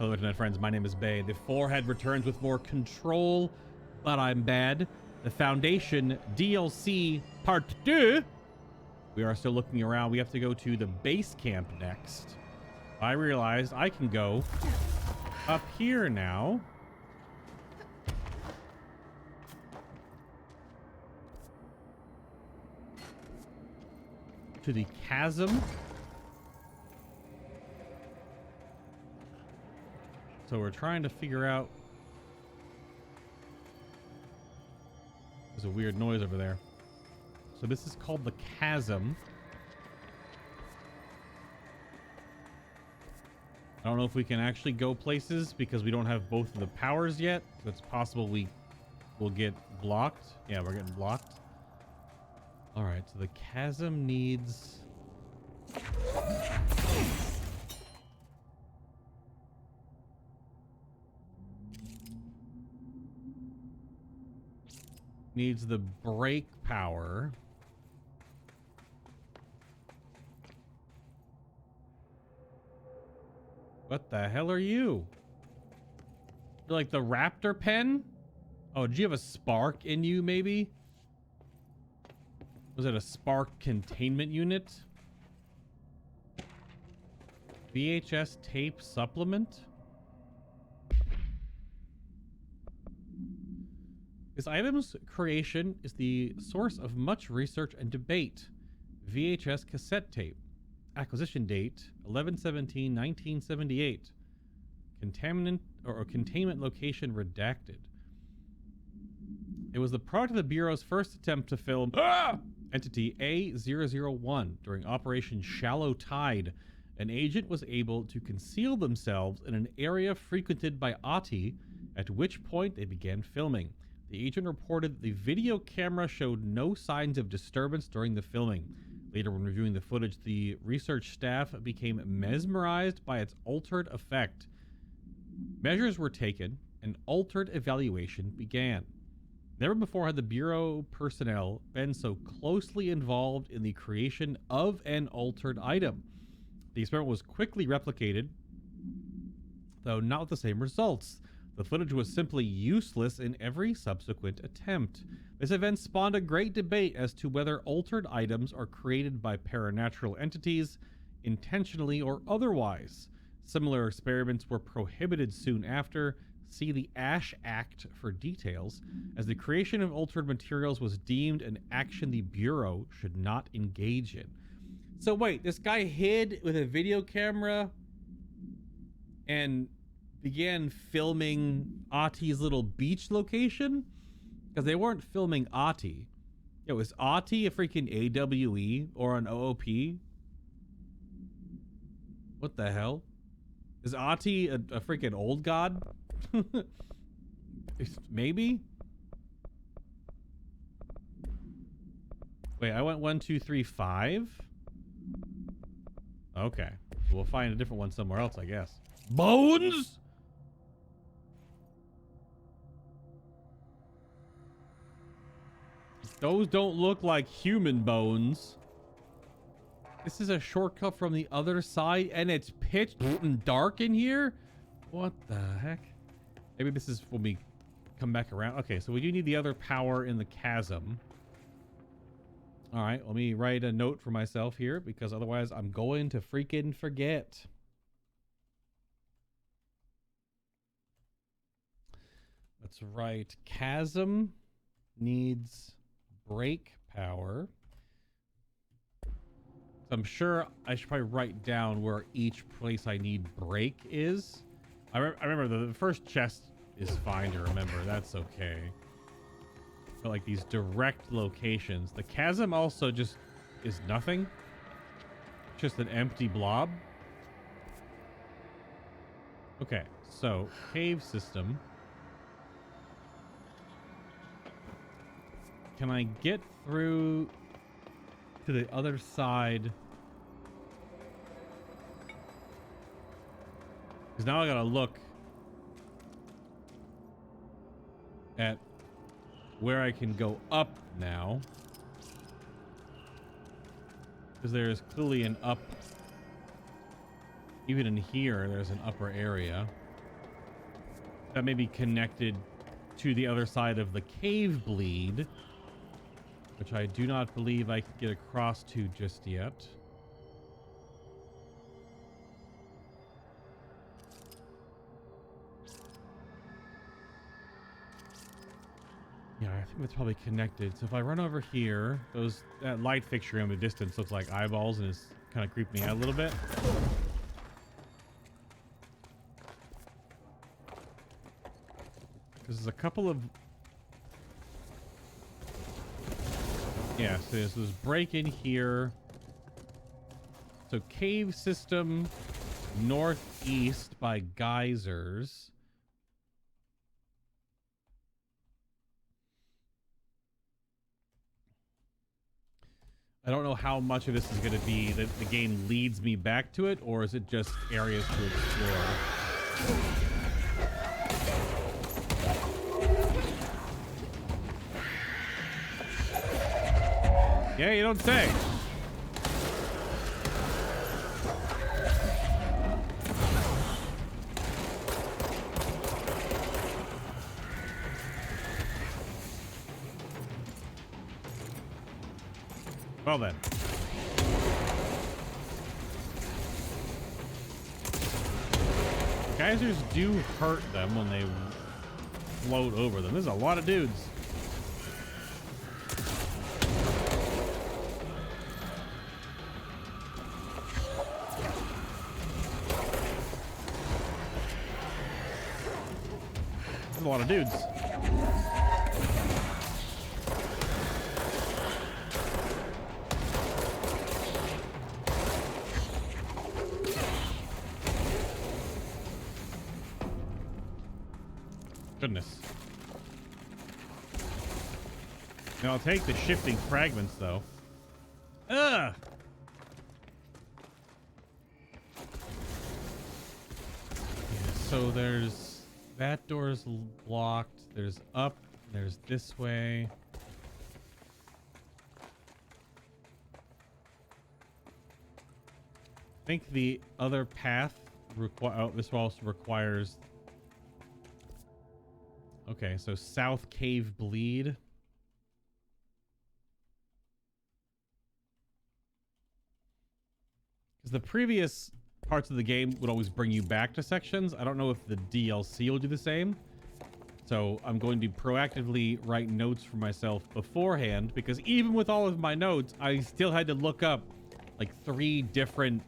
Hello, internet friends. My name is Bay. The forehead returns with more control, but I'm bad. The Foundation DLC Part 2. We are still looking around. We have to go to the base camp next. I realized I can go up here now. To the chasm. So we're trying to figure out. There's a weird noise over there. So this is called the chasm. I don't know if we can actually go places because we don't have both of the powers yet. So it's possible we will get blocked. Yeah, we're getting blocked. All right, so the chasm needs... needs the brake power. What the hell are you? You're like the raptor pen? Oh, do you have a spark in you, maybe? Was it a spark containment unit? VHS tape supplement? This item's creation is the source of much research and debate. VHS cassette tape. Acquisition date 11/17/1978. Contaminant or containment location redacted. It was the product of the Bureau's first attempt to film Entity A001 during Operation Shallow Tide. An agent was able to conceal themselves in an area frequented by Ati, at which point they began filming. The agent reported that the video camera showed no signs of disturbance during the filming. Later, when reviewing the footage, the research staff became mesmerized by its altered effect. Measures were taken, and altered evaluation began. Never before had the Bureau personnel been so closely involved in the creation of an altered item. The experiment was quickly replicated, though not with the same results. The footage was simply useless in every subsequent attempt. This event spawned a great debate as to whether altered items are created by paranatural entities, intentionally or otherwise. Similar experiments were prohibited soon after. See the Ash Act for details, as the creation of altered materials was deemed an action the Bureau should not engage in. So wait, this guy hid with a video camera and began filming Ati's little beach location? Because they weren't filming Ati. Yo, is Ati a freaking AWE or an OOP? What the hell? Is Ati a freaking old god? Maybe? Wait, I went 1, 2, 3, 5? Okay. We'll find a different one somewhere else, I guess. Bones? Those don't look like human bones. This is a shortcut from the other side, and it's pitch dark in here? What the heck? Maybe this is when we come back around. Okay, so we do need the other power in the chasm. All right, let me write a note for myself here, because otherwise I'm going to freaking forget. Let's write chasm needs brake power. I'm sure I should probably write down where each place I need brake is. I remember the first chest is fine to remember. That's okay. But like these direct locations. The chasm also just is nothing. Just an empty blob. Okay, so cave system. Can I get through to the other side? Because now I gotta look at where I can go up now. Because there is clearly an up. Even in here, there's an upper area. that may be connected to the other side of the cave bleed, which I do not believe I can get across to just yet. Yeah, I think it's probably connected. So if I run over here, that light fixture in the distance looks like eyeballs and is kind of creeping me out a little bit. Because there's a couple of... Yeah, so there's this break in here. So cave system northeast by geysers. I don't know how much of this is going to be that the game leads me back to it, or is it just areas to explore? Yeah, you don't say. Well then. Geysers do hurt them when they float over them. There's a lot of dudes. There's a lot of dudes. Goodness. Now I'll take the shifting fragments though. Ugh! Yeah, so there's that door's blocked. There's up. There's this way. I think the other path this also requires. Okay, so South Cave Bleed. Because the previous parts of the game would always bring you back to sections. I don't know if the DLC will do the same. So I'm going to proactively write notes for myself beforehand, because even with all of my notes, I still had to look up like 3 different,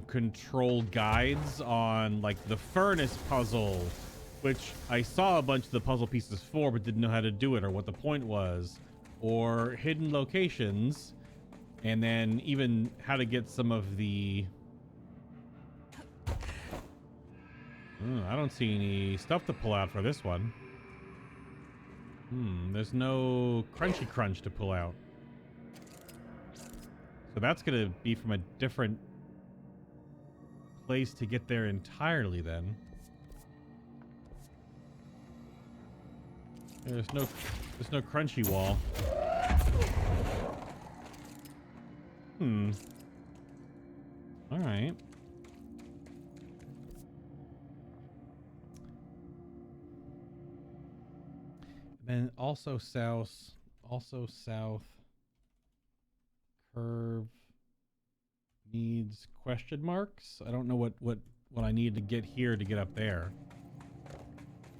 control guides on like the furnace puzzle, which I saw a bunch of the puzzle pieces for, but didn't know how to do it or what the point was, or hidden locations, and then even how to get some of the... I don't see any stuff to pull out for this one. There's no crunchy crunch to pull out. So that's going to be from a different place to get there entirely then. There's no crunchy wall. All right. And also south curve needs question marks. I don't know what I need to get here to get up there.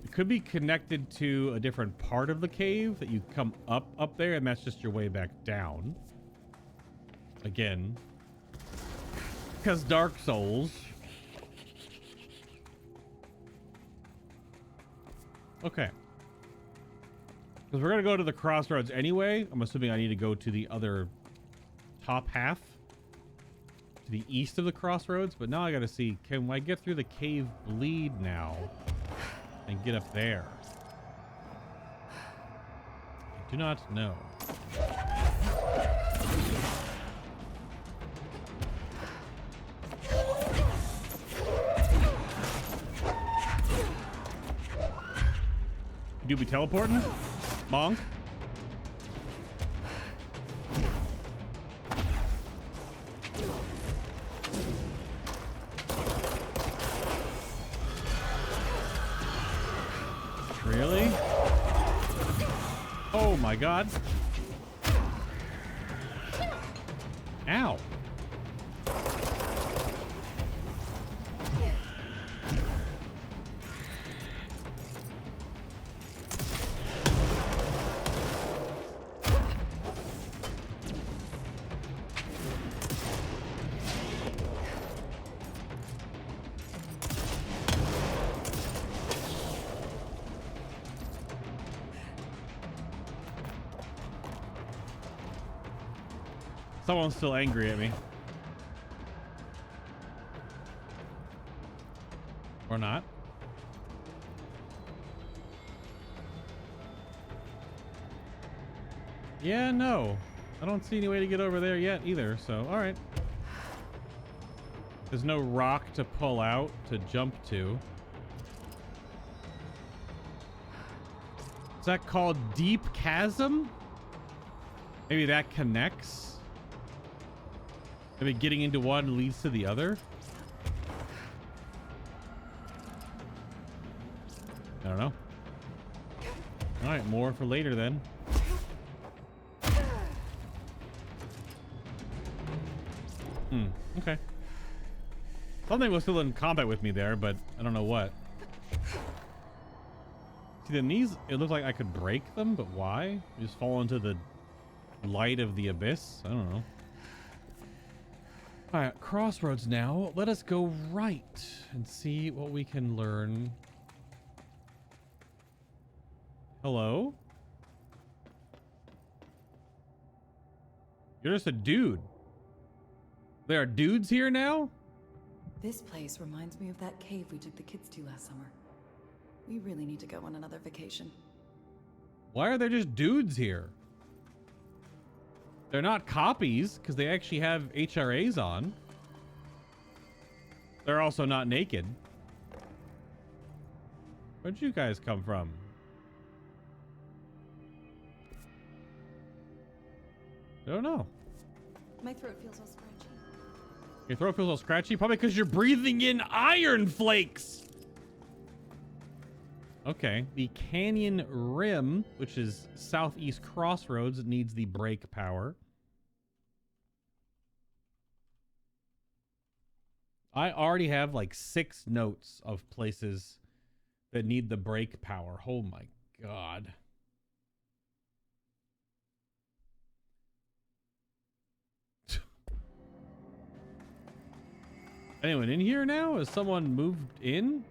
It could be connected to a different part of the cave that you come up there, and that's just your way back down. Again, because Dark Souls. Okay. Because we're going to go to the crossroads anyway. I'm assuming I need to go to the other top half. To the east of the crossroads. But now I got to see, can I get through the cave bleed now? And get up there? I do not know. You be teleporting? Monk? Really? Oh my god. Ow. Someone's still angry at me. Or not. Yeah, no. I don't see any way to get over there yet either, so alright. There's no rock to pull out to jump to. Is that called Deep Chasm? Maybe that connects? Maybe getting into one leads to the other? I don't know. Alright, more for later then. Okay. Something was still in combat with me there, but I don't know what. See, then these, it looks like I could break them, but why? Just fall into the light of the abyss? I don't know. Alright, crossroads now. Let us go right and see what we can learn. Hello? You're just a dude. There are dudes here now? This place reminds me of that cave we took the kids to last summer. We really need to go on another vacation. Why are there just dudes here? They're not copies, because they actually have HRAs on. They're also not naked. Where'd you guys come from? I don't know. My throat feels all scratchy. Your throat feels all scratchy? Probably because you're breathing in iron flakes! Okay, the canyon rim, which is southeast crossroads, needs the brake power. I already have like 6 notes of places that need the brake power. Oh my god. Anyone in here now? Has someone moved in?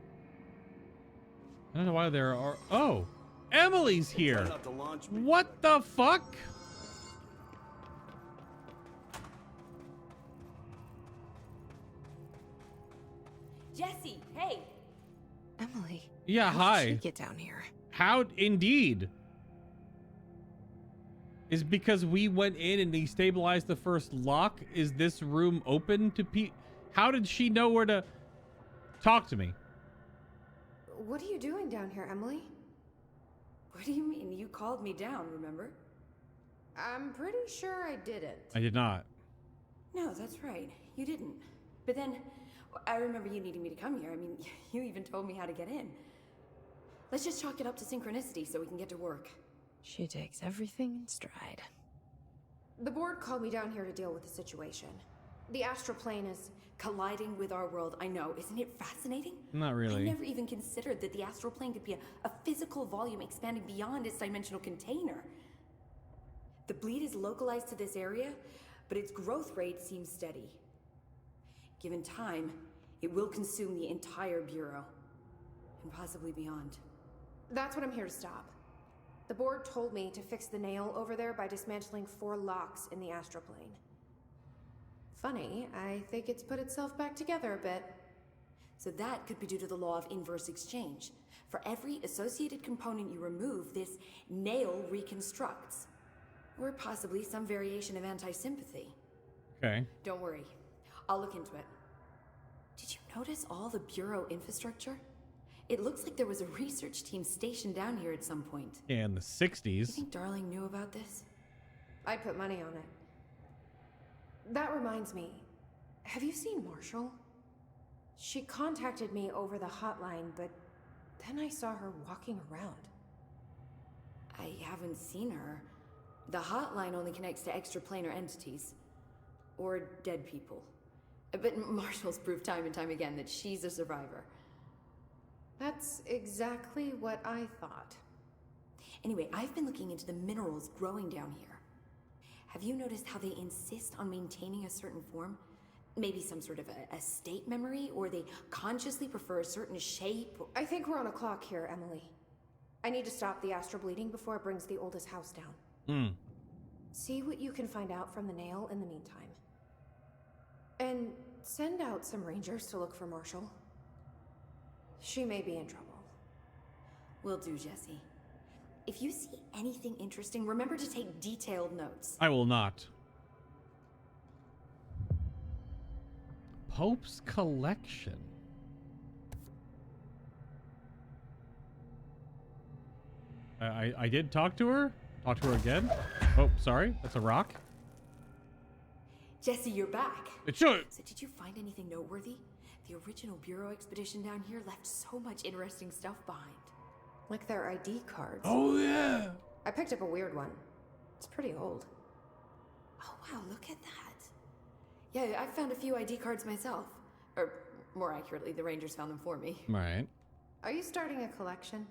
I don't know why there are... Oh! Emily's here! What the fuck? Jesse, hey! Emily. Yeah, How hi. did she get down here? How indeed? Is because we went in and destabilized the first lock? Is this room open to How did she know where to talk to me? What are you doing down here, Emily? What do you mean? You called me down, remember? I'm pretty sure I didn't. I did not. No, that's right. You didn't. But then, I remember you needing me to come here. I mean, you even told me how to get in. Let's just chalk it up to synchronicity so we can get to work. She takes everything in stride. The board called me down here to deal with the situation. The astral plane is Colliding with our world, I know. Isn't it fascinating? Not really. I never even considered that the astral plane could be a physical volume expanding beyond its dimensional container. The bleed is localized to this area, but its growth rate seems steady. Given time, it will consume the entire Bureau, and possibly beyond. That's what I'm here to stop. The board told me to fix the nail over there by dismantling 4 locks in the astral plane. Funny, I think it's put itself back together a bit. So that could be due to the law of inverse exchange. For every associated component you remove, this nail reconstructs. Or possibly some variation of anti-sympathy. Okay. Don't worry. I'll look into it. Did you notice all the Bureau infrastructure? It looks like there was a research team stationed down here at some point. Yeah, in the 60s. You think Darling knew about this? I'd put money on it. That reminds me, have you seen Marshall? She contacted me over the hotline, but then I saw her walking around. I haven't seen her. The hotline only connects to extraplanar entities. Or dead people. But Marshall's proved time and time again that she's a survivor. That's exactly what I thought. Anyway, I've been looking into the minerals growing down here. Have you noticed how they insist on maintaining a certain form? Maybe some sort of a state memory, or they consciously prefer a certain shape? I think we're on a clock here, Emily. I need to stop the astral bleeding before it brings the oldest house down. See what you can find out from the nail in the meantime. And send out some rangers to look for Marshall. She may be in trouble. Will do, Jesse. If you see anything interesting, remember to take detailed notes. I will not. Pope's collection. I did talk to her. Talk to her again. Oh, sorry. That's a rock. Jesse, you're back. It should. So did you find anything noteworthy? The original Bureau expedition down here left so much interesting stuff behind. Like their ID cards. Oh, yeah. I picked up a weird one. It's pretty old. Oh, wow, look at that. Yeah, I found a few ID cards myself. Or, more accurately, the Rangers found them for me. Right. Are you starting a collection?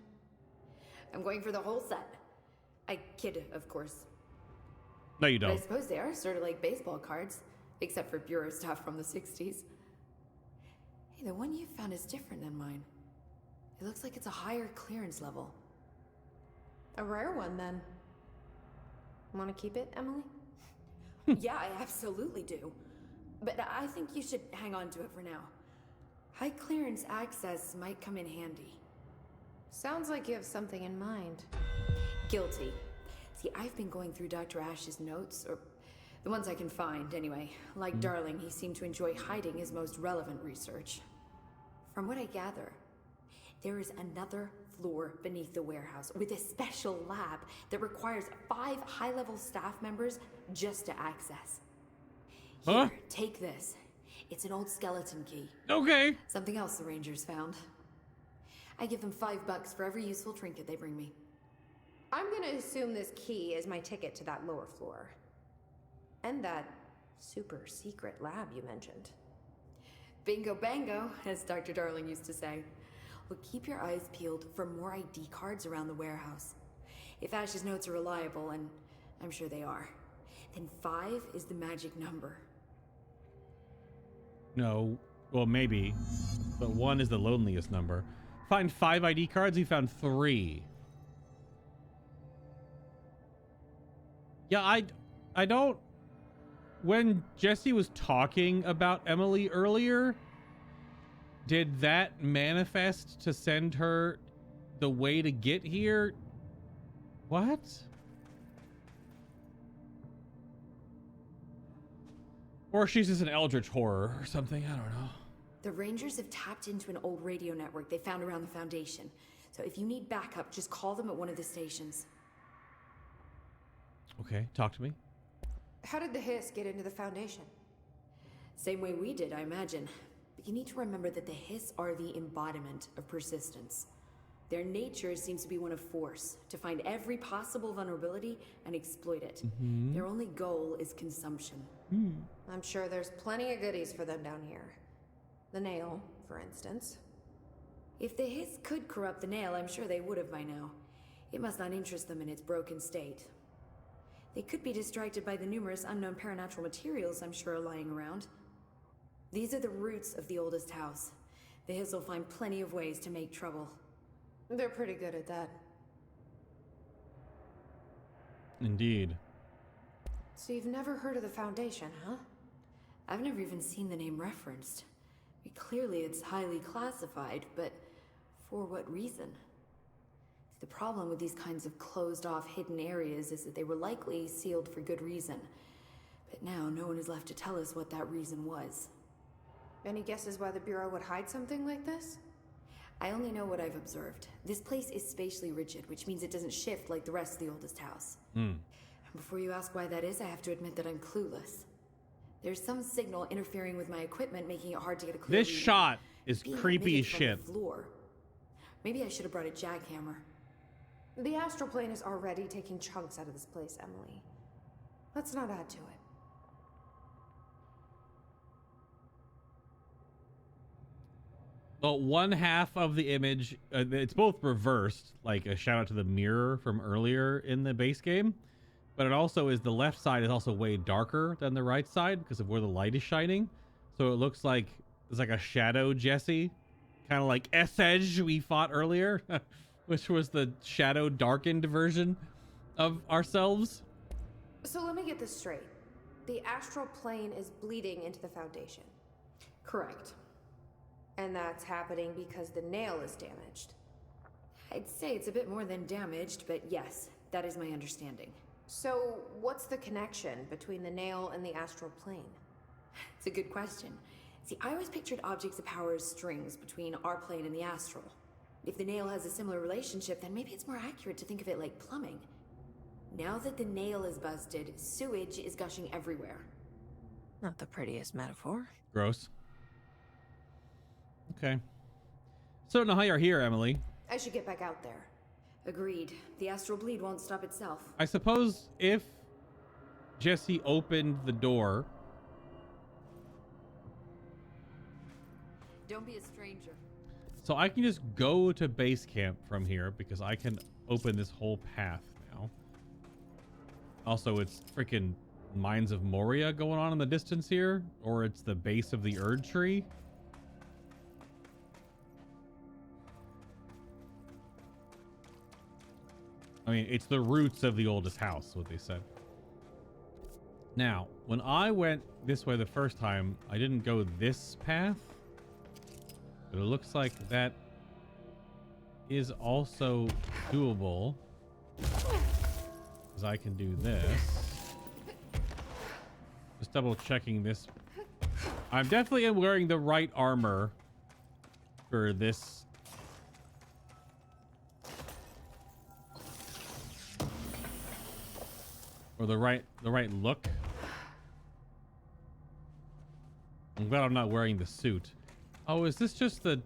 I'm going for the whole set. I kid, of course. No, you But I don't. suppose they are sort of like baseball cards, except for Bureau stuff from the 60s. Hey, the one you found is different than mine. It looks like it's a higher clearance level. A rare one, then. Want to keep it, Emily? Yeah, I absolutely do. But I think you should hang on to it for now. High clearance access might come in handy. Sounds like you have something in mind. Guilty. See, I've been going through Dr. Ash's notes, or the ones I can find, anyway. Like Darling, he seemed to enjoy hiding his most relevant research. From what I gather, there is another floor beneath the warehouse with a special lab that requires 5 high-level staff members just to access. Huh? Here, take this. It's an old skeleton key. Okay. Something else the Rangers found. I give them $5 for every useful trinket they bring me. I'm gonna assume this key is my ticket to that lower floor. And that super secret lab you mentioned. Bingo bango, as Dr. Darling used to say. Well, keep your eyes peeled for more ID cards around the warehouse. If Ash's notes are reliable, and I'm sure they are, then 5 is the magic number. No. Well, maybe. But 1 is the loneliest number. Find 5 ID cards. He found 3. Yeah, I don't... When Jesse was talking about Emily earlier, did that manifest to send her the way to get here? What? Or she's just an eldritch horror or something. I don't know. The Rangers have tapped into an old radio network they found around the Foundation. So if you need backup, just call them at one of the stations. Okay, talk to me. How did the Hiss get into the Foundation? Same way we did, I imagine. But you need to remember that the Hiss are the embodiment of persistence. Their nature seems to be one of force, to find every possible vulnerability and exploit it. Their only goal is consumption. I'm sure there's plenty of goodies for them down here. The nail, for instance. If the Hiss could corrupt the nail, I'm sure they would have by now. It must not interest them in its broken state. They could be distracted by the numerous unknown paranatural materials I'm sure are lying around. These are the roots of the oldest house. The Hiss will find plenty of ways to make trouble. They're pretty good at that. Indeed. So you've never heard of the Foundation, huh? I've never even seen the name referenced. Clearly it's highly classified, but for what reason? The problem with these kinds of closed-off hidden areas is that they were likely sealed for good reason. But now no one is left to tell us what that reason was. Any guesses why the Bureau would hide something like this? I only know what I've observed. This place is spatially rigid, which means it doesn't shift like the rest of the oldest house. And before you ask why that is, I have to admit that I'm clueless. There's some signal interfering with my equipment, making it hard to get a clear This reading. shot is Being creepy emitted as from shit. the floor. Maybe I should have brought a jackhammer. The astral plane is already taking chunks out of this place, Emily. Let's not add to it. Well, one half of the image, it's both reversed, like a shout out to the mirror from earlier in the base game, but it also is the left side is also way darker than the right side because of where the light is shining. So it looks like there's like a shadow Jesse, kind of like S-Edge we fought earlier, which was the shadow darkened version of ourselves. So let me get this straight. The astral plane is bleeding into the Foundation. Correct. And that's happening because the nail is damaged. I'd say it's a bit more than damaged, but yes, that is my understanding. So what's the connection between the nail and the astral plane? It's a good question. See, I always pictured objects of power as strings between our plane and the astral. If the nail has a similar relationship, then maybe it's more accurate to think of it like plumbing. Now that the nail is busted, sewage is gushing everywhere. Not the prettiest metaphor. Gross. Okay. So now how you're here, Emily. I should get back out there. Agreed. The astral bleed won't stop itself. I suppose if Jesse opened the door... Don't be a stranger. So I can just go to base camp from here because I can open this whole path now. Also, it's freaking Mines of Moria going on in the distance here, or it's the base of the Erd tree. I mean, it's the roots of the oldest house, what they said. Now, when I went this way the first time, I didn't go this path. But it looks like that is also doable. Because I can do this. Just double checking this. I'm definitely wearing the right armor for this. Or the right look. I'm glad I'm not wearing the suit. Oh, is this just the...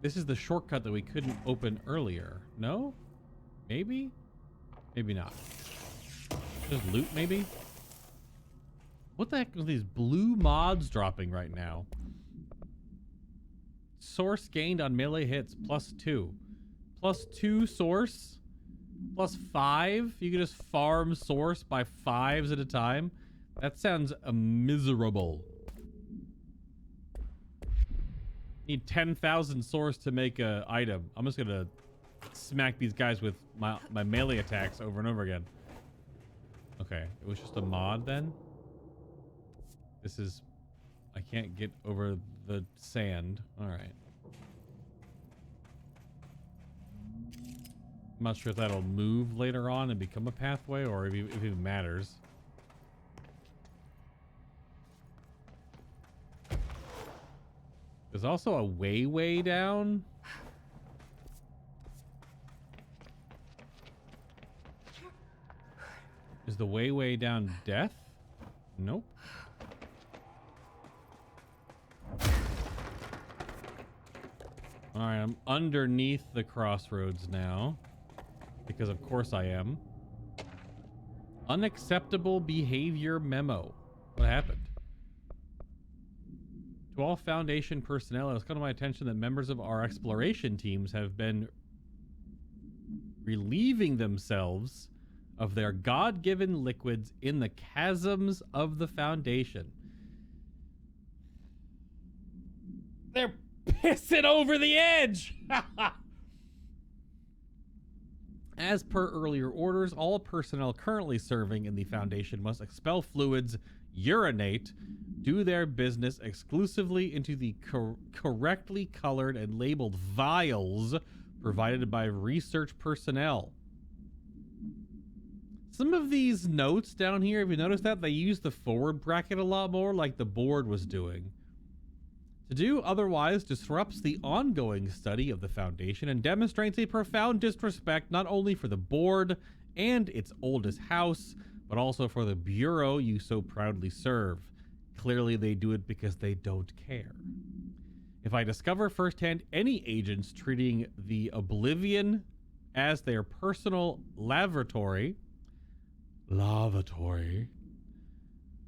This is the shortcut that we couldn't open earlier. No? Maybe? Maybe not. Just loot, maybe? What the heck are these blue mods dropping right now? Source gained on melee hits, +2. +2 source? +5? You can just farm source by 5s at a time? That sounds miserable. Need 10,000 source to make a item. I'm just gonna smack these guys with my melee attacks over and over again. Okay, it was just a mod then. This is... I can't get over the sand. All right. I'm not sure if that'll move later on and become a pathway or if it even matters. There's also a way down. Is the way down death? Nope. All right, I'm underneath the crossroads now. Because of course I am. Unacceptable behavior memo. What happened? To all Foundation personnel, it has come to my attention that members of our exploration teams have been relieving themselves of their God-given liquids in the chasms of the Foundation. They're pissing over the edge! As per earlier orders, all personnel currently serving in the Foundation must expel fluids, urinate, do their business exclusively into the correctly colored and labeled vials provided by research personnel. Some of these notes down here, if you notice that, they use the forward bracket a lot more like the board was doing. To do otherwise disrupts the ongoing study of the Foundation and demonstrates a profound disrespect not only for the board and its oldest house, but also for the Bureau you so proudly serve. Clearly they do it because they don't care. If I discover firsthand any agents treating the Oblivion as their personal lavatory,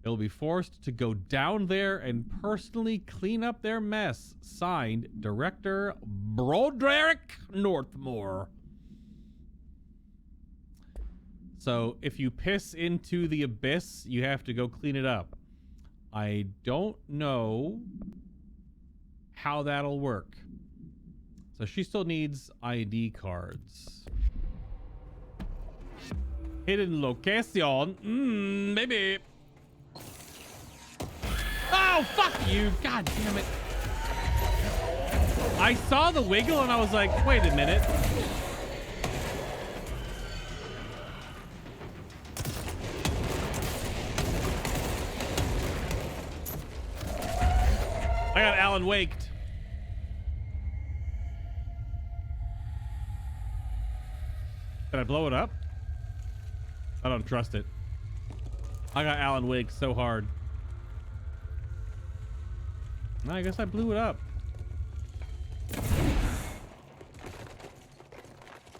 it'll be forced to go down there and personally clean up their mess. Signed, Director Broderick Northmore. So if you piss into the abyss, you have to go clean it up. I don't know how that'll work. So she still needs ID cards. Hidden location. Maybe. Oh, fuck you. God damn it. I saw the wiggle and I was like, wait a minute. I got Alan waked. Did I blow it up? I don't trust it. I got Alan waked so hard. I guess I blew it up.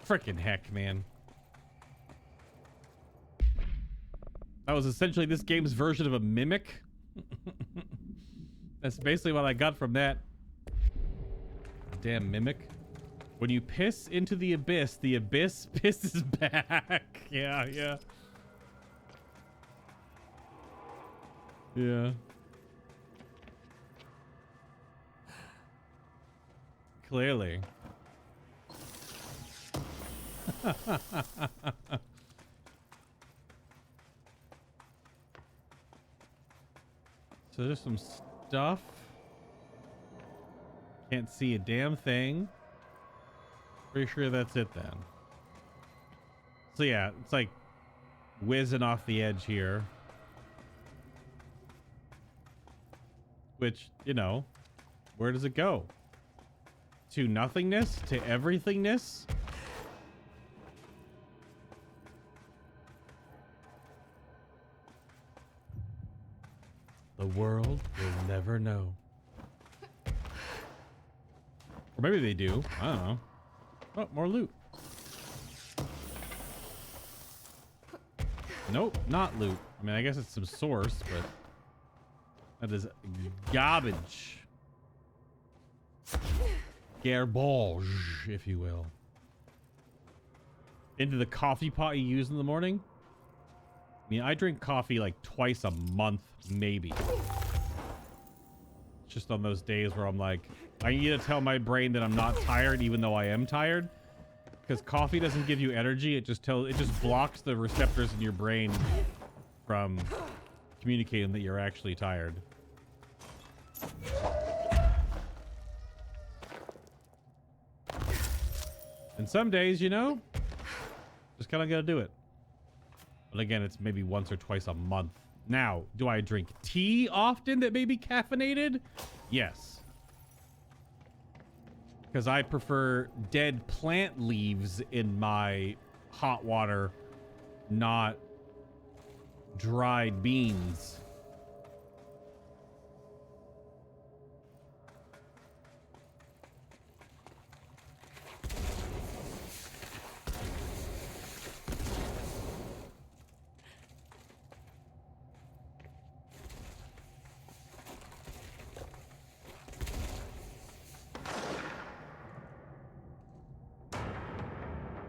Frickin' heck, man. That was essentially this game's version of a mimic. That's basically what I got from that. Damn mimic. When you piss into the abyss pisses back. Yeah. Yeah. Clearly. So there's some stuff. Can't see a damn thing. Pretty sure that's it then. So yeah, it's like whizzing off the edge here. Which, you know, where does it go? To nothingness? To everythingness? The world will never know. Or maybe they do. I don't know. Oh, more loot. Nope, not loot. I mean, I guess it's some source, but that is garbage. Garbage, if you will. Into the coffee pot you use in the morning? I mean, I drink coffee like twice a month, maybe. Just on those days where I'm like, I need to tell my brain that I'm not tired, even though I am tired. Because coffee doesn't give you energy. It just blocks the receptors in your brain from communicating that you're actually tired. And some days, you know, just kind of gotta do it. But again, it's maybe once or twice a month. Now, do I drink tea often that may be caffeinated? Yes. Because I prefer dead plant leaves in my hot water, not dried beans.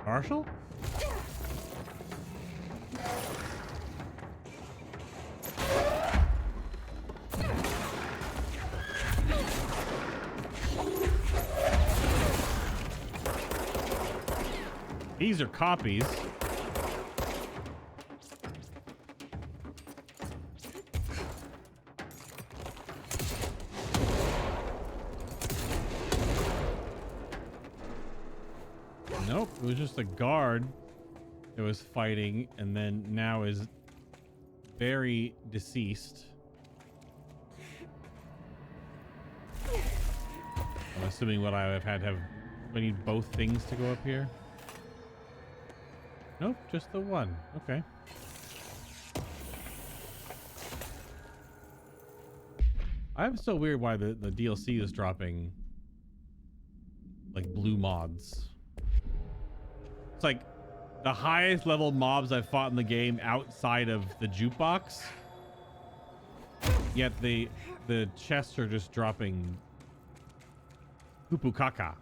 Marshall? These are copies. Nope, it was just a guard that was fighting and then now is very deceased. I'm assuming what I have had to have. I need both things to go up here. Nope, just the one. Okay. I'm so weird why the DLC is dropping like blue mods. It's like the highest level mobs I've fought in the game outside of the jukebox. Yet the chests are just dropping poo-poo caca.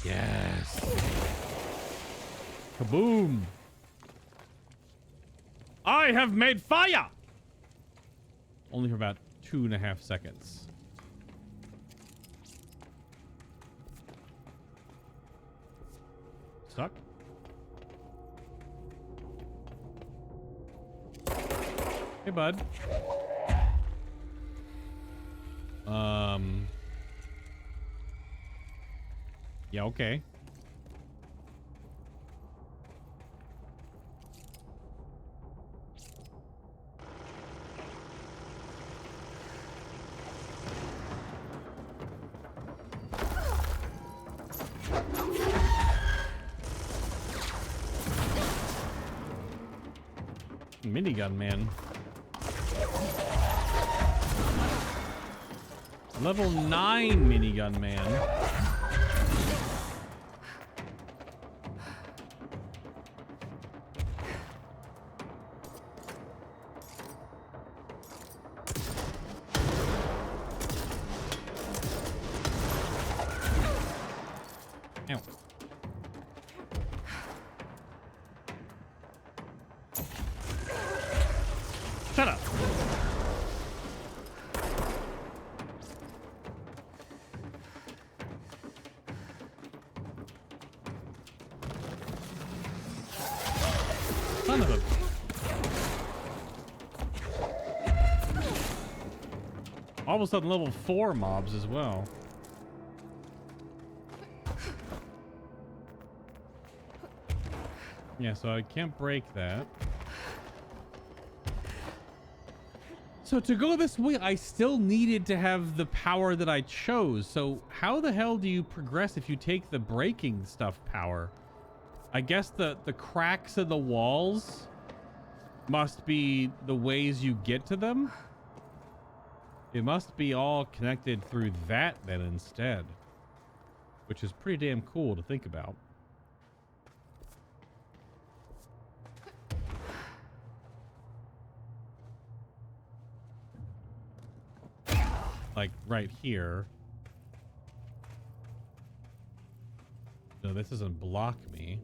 Yes. Kaboom. I have made fire! Only for about 2.5 seconds. Stuck? Hey, bud. Yeah, okay. Minigun man. Level 9 minigun man. Ow. Shut up. Son of a... All of a sudden level 4 mobs as well. Yeah, so I can't break that. So to go this way, I still needed to have the power that I chose. So how the hell do you progress if you take the breaking stuff power? I guess the cracks in the walls must be the ways you get to them. It must be all connected through that then instead, which is pretty damn cool to think about. Like right here. No, this doesn't block me.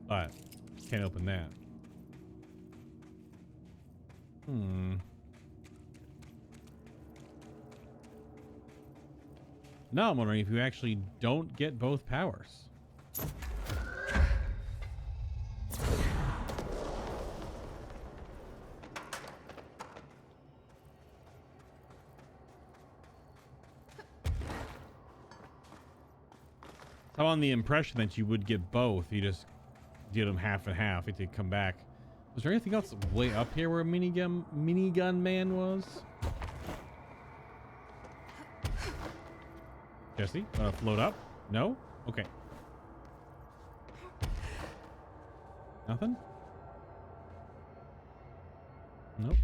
But can't open that. Now I'm wondering if you actually don't get both powers. I'm on the impression that you would get both. You just did them half and half. It did come back. Was there anything else way up here where minigun man was? Jesse, wanna float up? No? Okay. Nothing? Nope.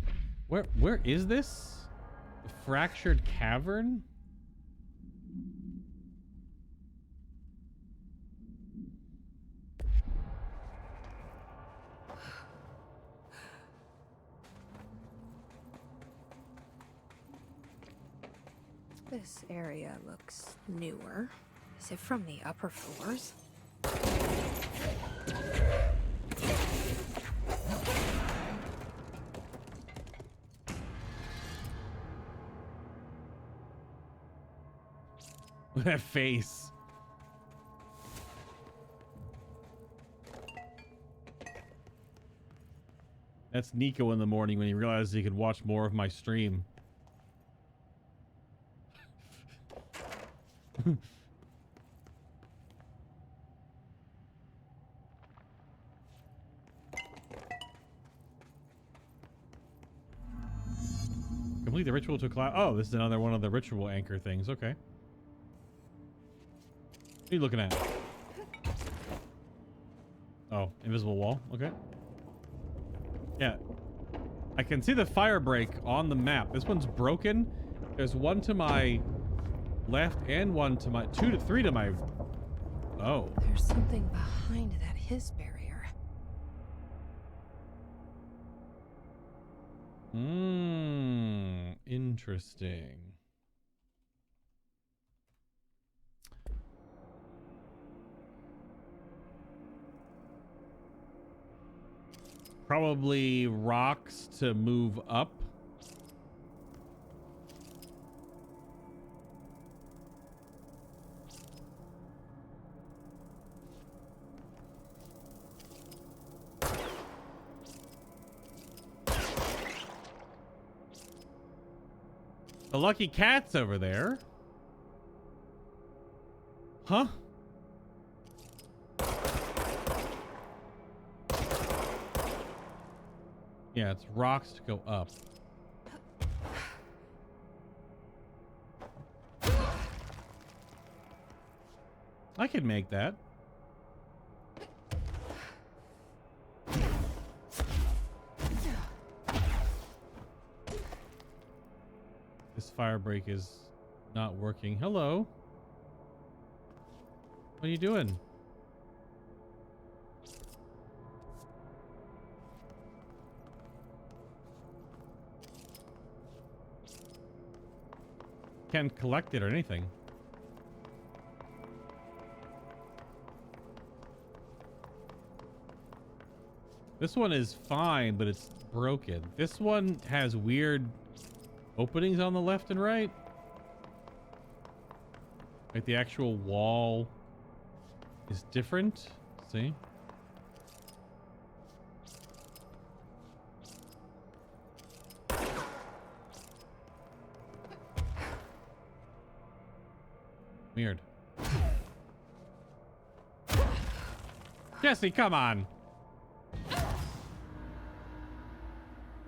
Where is this? The fractured cavern? This area looks newer. Is it from the upper floors? That face. That's Nico in the morning when he realized he could watch more of my stream. Complete the ritual to cloud. Oh, this is another one of the ritual anchor things. Okay. What are you looking at? Oh, invisible wall. Okay. Yeah. I can see the fire break on the map. This one's broken. There's one to my left and one to my... three to my... Oh. There's something behind that Hiss barrier. Interesting. Probably rocks to move up. The lucky cat's over there. Huh? Yeah, it's rocks to go up. I could make that. This fire break is not working. Hello. What are you doing? Can't collect it or anything. This one is fine, but it's broken. This one has weird openings on the left and right. Like the actual wall is different. See? Weird. Jesse, come on.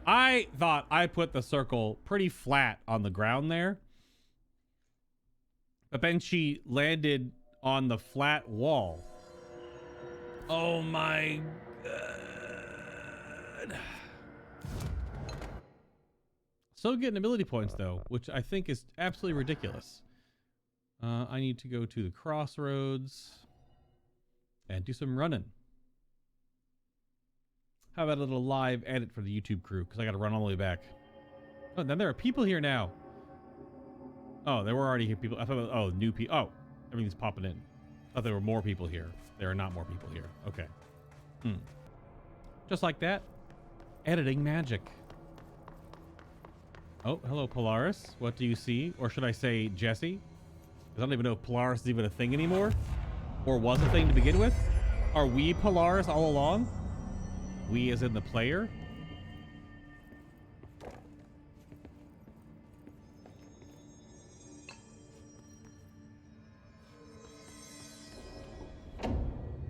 I thought I put the circle pretty flat on the ground there. But then she landed on the flat wall. Oh my God. Still getting ability points though, which I think is absolutely ridiculous. I need to go to the crossroads and do some running. How about a little live edit for the YouTube crew? Because I got to run all the way back. Oh, then there are people here now. Oh, there were already here people. I thought, oh, new people. Oh, everything's popping in. I thought there were more people here. There are not more people here. Okay. Just like that. Editing magic. Oh, hello, Polaris. What do you see? Or should I say Jesse? I don't even know if Polaris is even a thing anymore. Or was a thing to begin with. Are we Polaris all along? We as in the player?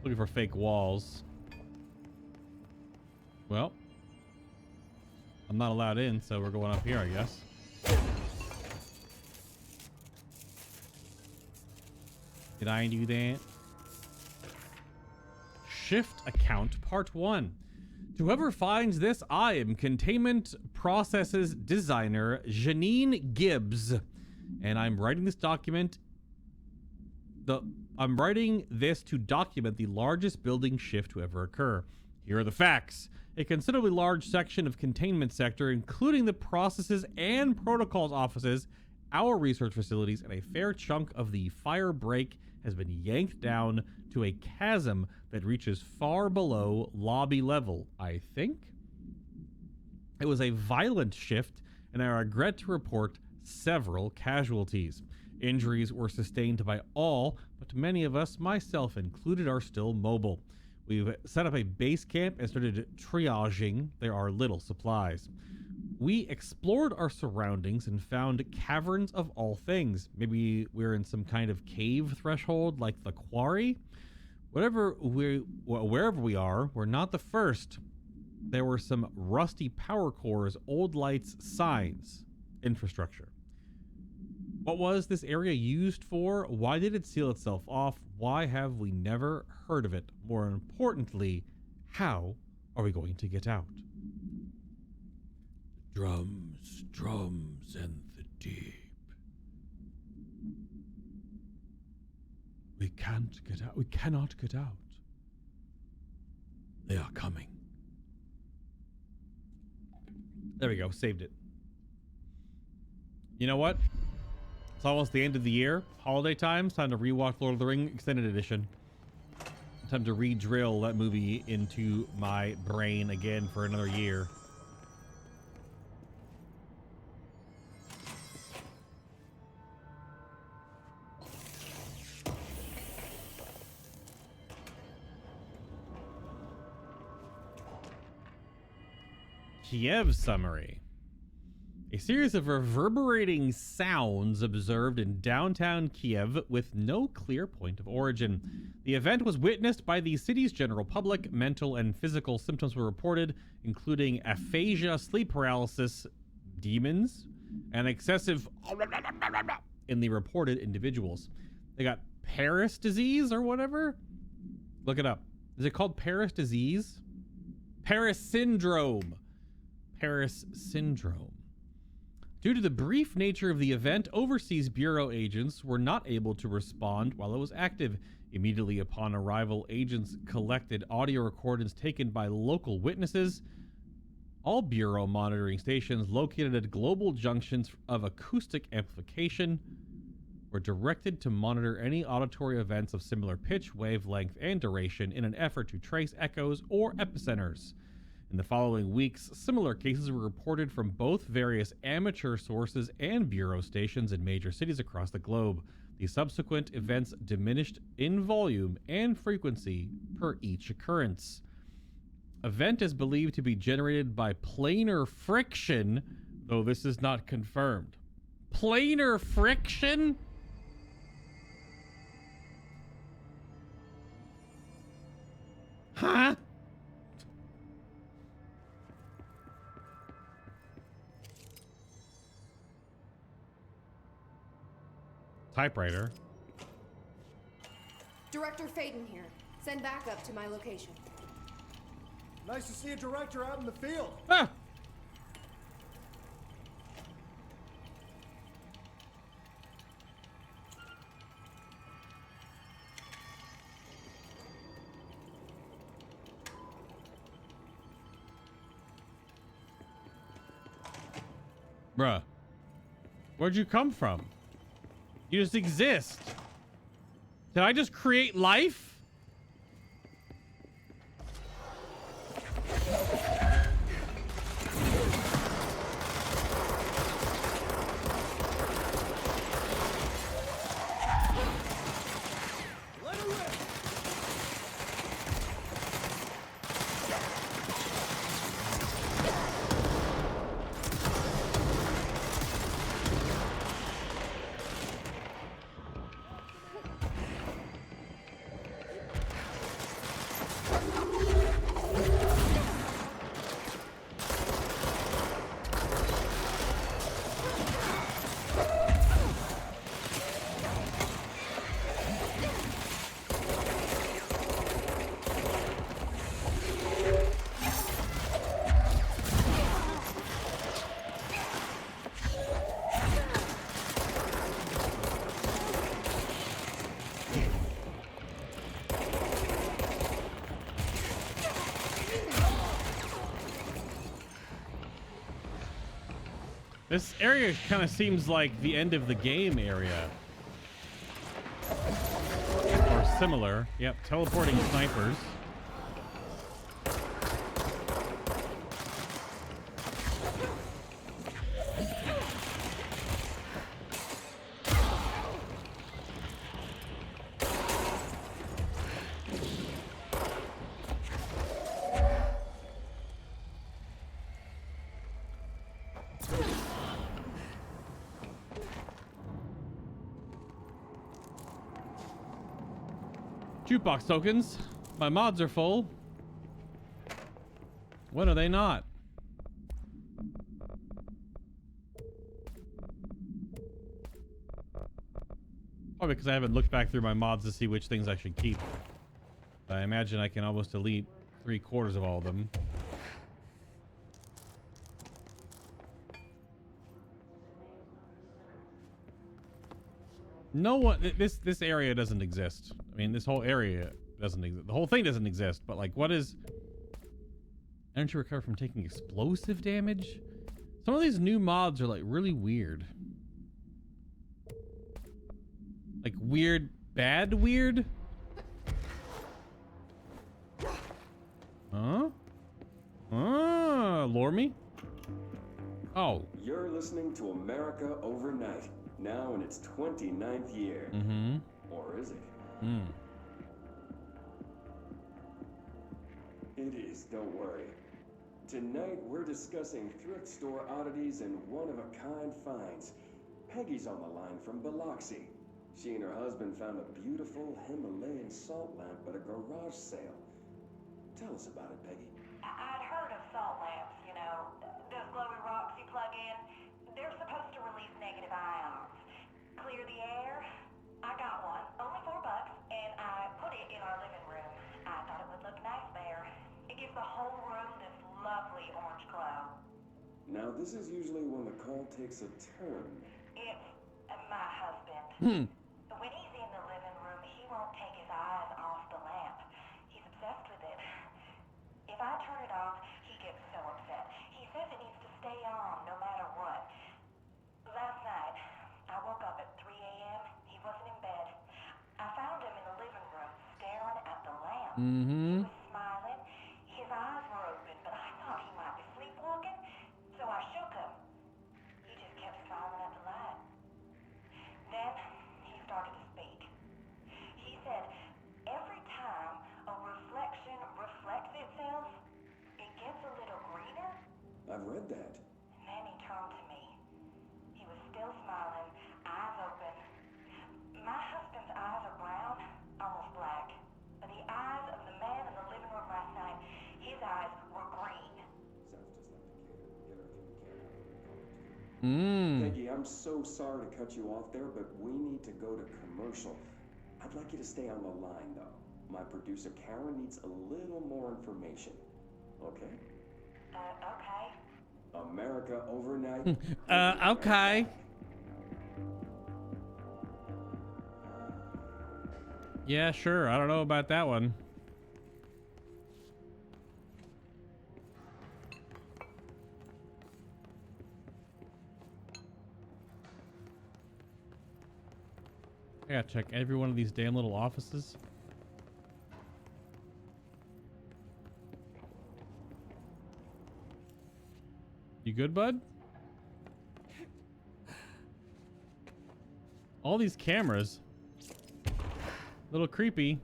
Looking for fake walls. Well, I'm not allowed in, so we're going up here, I guess. Did I do that? Shift account part 1. To whoever finds this, I am Containment Processes Designer Janine Gibbs, and I'm writing this document. I'm writing this to document the largest building shift to ever occur. Here are the facts. A considerably large section of containment sector, including the processes and protocols offices, our research facilities, and a fair chunk of the fire break has been yanked down to a chasm that reaches far below lobby level, I think. It was a violent shift, and I regret to report several casualties. Injuries were sustained by all, but many of us, myself included, are still mobile. We've set up a base camp and started triaging. There are little supplies. We explored our surroundings and found caverns of all things. Maybe we're in some kind of cave threshold like the quarry. Wherever we are, we're not the first. There were some rusty power cores, old lights, signs, infrastructure. What was this area used for? Why did it seal itself off? Why have we never heard of it? More importantly, how are we going to get out? Drums, drums, and the deep. We can't get out. We cannot get out. They are coming. There we go. Saved it. You know what? It's almost the end of the year. Holiday time. It's time to rewatch Lord of the Rings Extended Edition. Time to re-drill that movie into my brain again for another year. Kiev summary. A series of reverberating sounds observed in downtown Kiev with no clear point of origin. The event was witnessed by the city's general public. Mental and physical symptoms were reported, including aphasia, sleep paralysis, demons, and excessive in the reported individuals. They got Paris disease or whatever? Look it up. Is it called Paris disease? Paris syndrome. Paris syndrome. Due to the brief nature of the event, Overseas Bureau agents were not able to respond while it was active. Immediately upon arrival, agents collected audio recordings taken by local witnesses. All Bureau monitoring stations located at global junctions of acoustic amplification were directed to monitor any auditory events of similar pitch, wavelength, and duration in an effort to trace echoes or epicenters. In the following weeks, similar cases were reported from both various amateur sources and Bureau stations in major cities across the globe. The subsequent events diminished in volume and frequency per each occurrence. Event is believed to be generated by planar friction, though this is not confirmed. Planar friction? Huh? Typewriter. Director Faden here. Send backup to my location. Nice to see a director out in the field. Ah! Bruh. Where'd you come from? You just exist. Did I just create life? This area kind of seems like the end of the game area. Or similar. Yep, teleporting snipers. Jukebox tokens. My mods are full. When are they not? Probably because I haven't looked back through my mods to see which things I should keep. I imagine I can almost delete 3/4 of all of them. No one. This area doesn't exist. I mean, this whole area doesn't exist. The whole thing doesn't exist. But like, what is? Energy recover from taking explosive damage. Some of these new mods are like really weird. Like weird, bad weird. Huh? Lure me? Oh. You're listening to America Overnight, now in its 29th year. Mm-hmm. Or is it? Hmm. It is, don't worry. Tonight we're discussing thrift store oddities and one-of-a-kind finds. Peggy's on the line from Biloxi. She and her husband found a beautiful Himalayan salt lamp at a garage sale. Tell us about it, Peggy. I'd heard of salt lamps, you know, those glowy rocks you plug in. They're supposed to release negative ions. Clear the air. I got one, only $4, and I put it in our living room. I thought it would look nice there. It gives the whole room this lovely orange glow. Now, this is usually when the call takes a turn. It's my husband. When he's in the living room, he won't take his eyes off the lamp. He's obsessed with it. If I turn it off, he gets so upset. He says it needs to stay on no matter what. Last night, I woke up at 3 a.m. He wasn't in bed. I found him in the living room staring at the lamp. Mm-hmm. He was smiling. His eyes were open, but I thought he might be sleepwalking, so I shook him. He just kept smiling at the light. Then he started to speak. He said, every time a reflection reflects itself, it gets a little greener. I've read that. And then he turned to me. He was still smiling, eyes open. My husband's eyes are brown, almost black. But the eyes of the man in the living room last night, his eyes were green. Sounds just like the kid. Get everything we can. Peggy, I'm so sorry to cut you off there, but we need to go to commercial. I'd like you to stay on the line, though. My producer, Karen, needs a little more information. Okay? Okay. America Overnight. Okay. Yeah, sure. I don't know about that one. I gotta check every one of these damn little offices. You good, bud? All these cameras. Little creepy.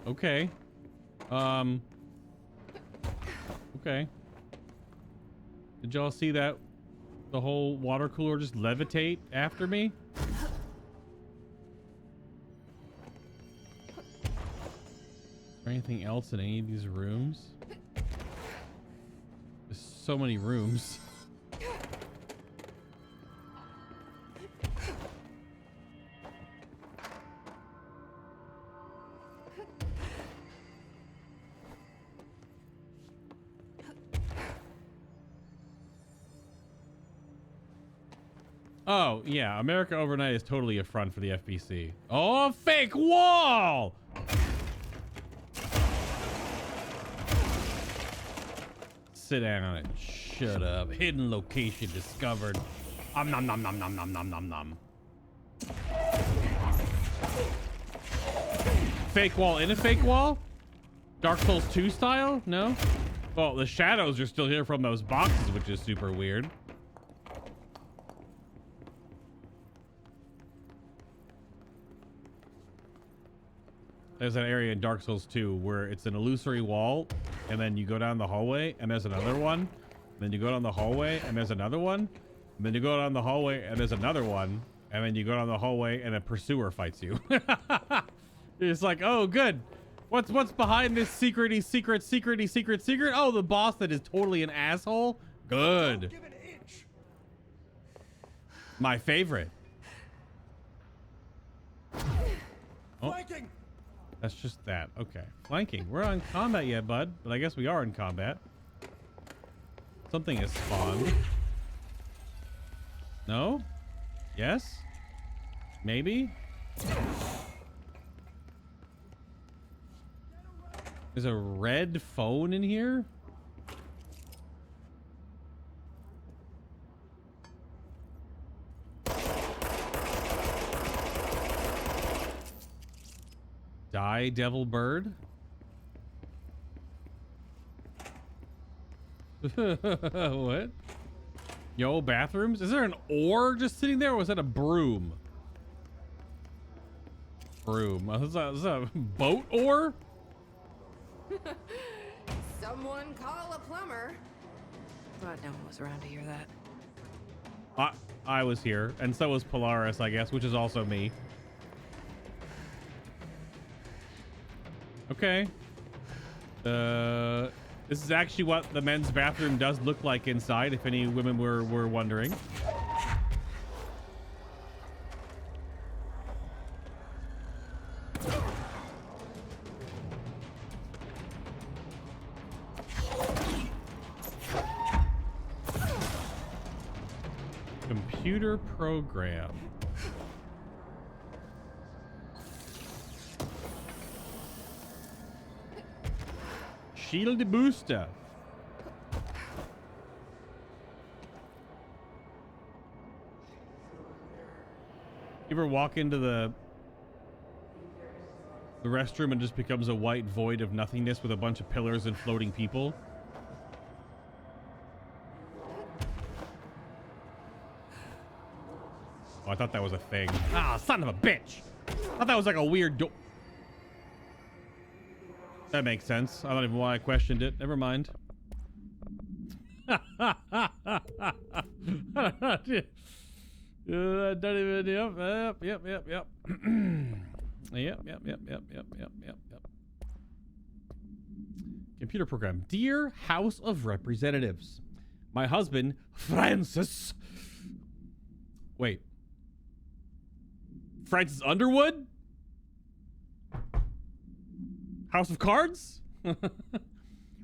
Okay. Okay. Did y'all see that? The whole water cooler just levitate after me? Is there anything else in any of these rooms? There's so many rooms. Oh, yeah. America Overnight is totally a front for the FBC. Oh, a fake wall! Sit down on it. Shut up. Hidden location discovered. Nom nom nom nom nom nom nom nom. Fake wall in a fake wall? Dark Souls 2 style? No? Well, the shadows are still here from those boxes, which is super weird. There's an area in Dark Souls 2 where it's an illusory wall, and then you go down the hallway, and there's another one. Then you go down the hallway, and there's another one. And then you go down the hallway, and there's another one. And then you go down the hallway, and a pursuer fights you. It's like, oh, good. What's behind this secret? Oh, the boss that is totally an asshole? Good. Don't give an inch. My favorite. Oh, Flanking! that's just that. Okay. Flanking. We're not in combat yet, bud, but I guess we are in combat. Something has spawned. No? Yes? Maybe? There's a red phone in here? Die, devil bird. What? Yo, bathrooms? Is there an oar just sitting there, or was that a broom? Broom. Is that a boat oar? Someone call a plumber. Glad no one was around to hear that. I was here, and so was Polaris, I guess, which is also me. Okay. This is actually what the men's bathroom does look like inside, if any women were wondering. Computer program. Shield booster. You ever walk into the restroom and just becomes a white void of nothingness with a bunch of pillars and floating people? Oh, I thought that was a thing. Ah, son of a bitch. I thought that was like a weird door. That makes sense. I don't even know why I questioned it. Never mind. I don't even. Yep. Yep. Computer program. Dear House of Representatives, my husband, Francis. Wait. Francis Underwood? House of Cards? Read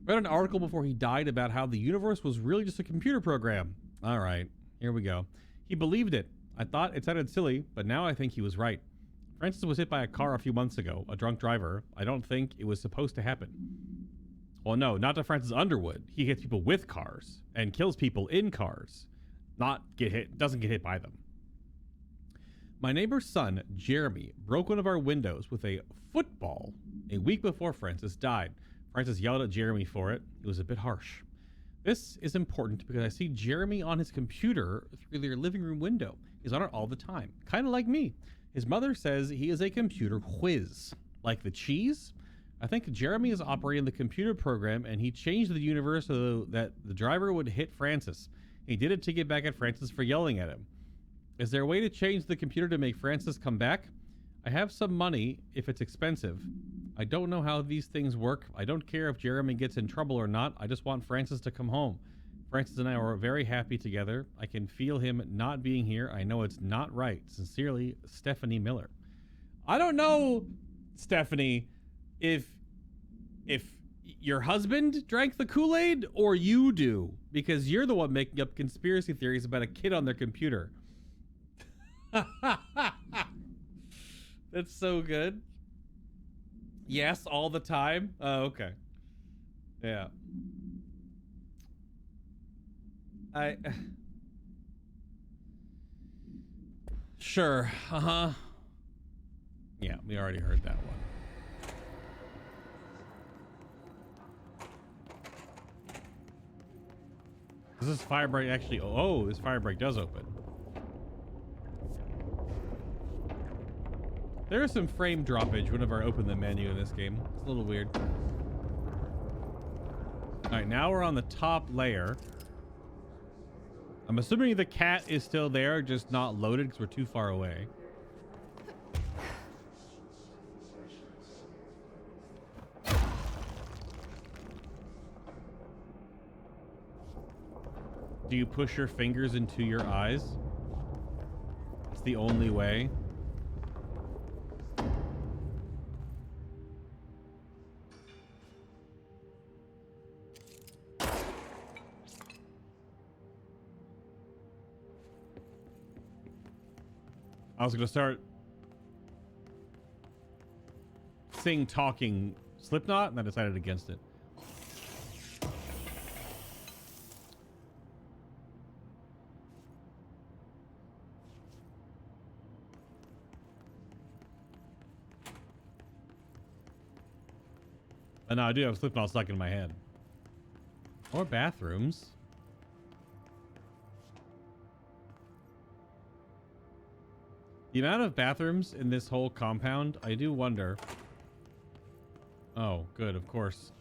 an article before he died about how the universe was really just a computer program. All right, here we go. He believed it. I thought it sounded silly, but now I think he was right. Francis was hit by a car a few months ago, a drunk driver. I don't think it was supposed to happen. Well, no, not to Francis Underwood. He hits people with cars and kills people in cars. Doesn't get hit by them. My neighbor's son, Jeremy, broke one of our windows with a football a week before Francis died. Francis yelled at Jeremy for it. It was a bit harsh. This is important because I see Jeremy on his computer through their living room window. He's on it all the time, kind of like me. His mother says he is a computer whiz. Like the cheese? I think Jeremy is operating the computer program, and he changed the universe so that the driver would hit Francis. He did it to get back at Francis for yelling at him. Is there a way to change the computer to make Francis come back? I have some money if it's expensive. I don't know how these things work. I don't care if Jeremy gets in trouble or not. I just want Francis to come home. Francis and I are very happy together. I can feel him not being here. I know it's not right. Sincerely, Stephanie Miller. I don't know, Stephanie, if your husband drank the Kool-Aid or you do, because you're the one making up conspiracy theories about a kid on their computer. That's so good. Yes, all the time. Oh, okay. Yeah. Sure. Yeah, we already heard that one. Does this fire break actually? Oh, this fire break does open. There is some frame droppage whenever I open the menu in this game. It's a little weird. All right, now we're on the top layer. I'm assuming the cat is still there, just not loaded because we're too far away. Do you push your fingers into your eyes? It's the only way. I was gonna start talking Slipknot, and I decided against it. And now I do have Slipknot stuck in my head. Or bathrooms. The amount of bathrooms in this whole compound, I do wonder. Oh, good, of course.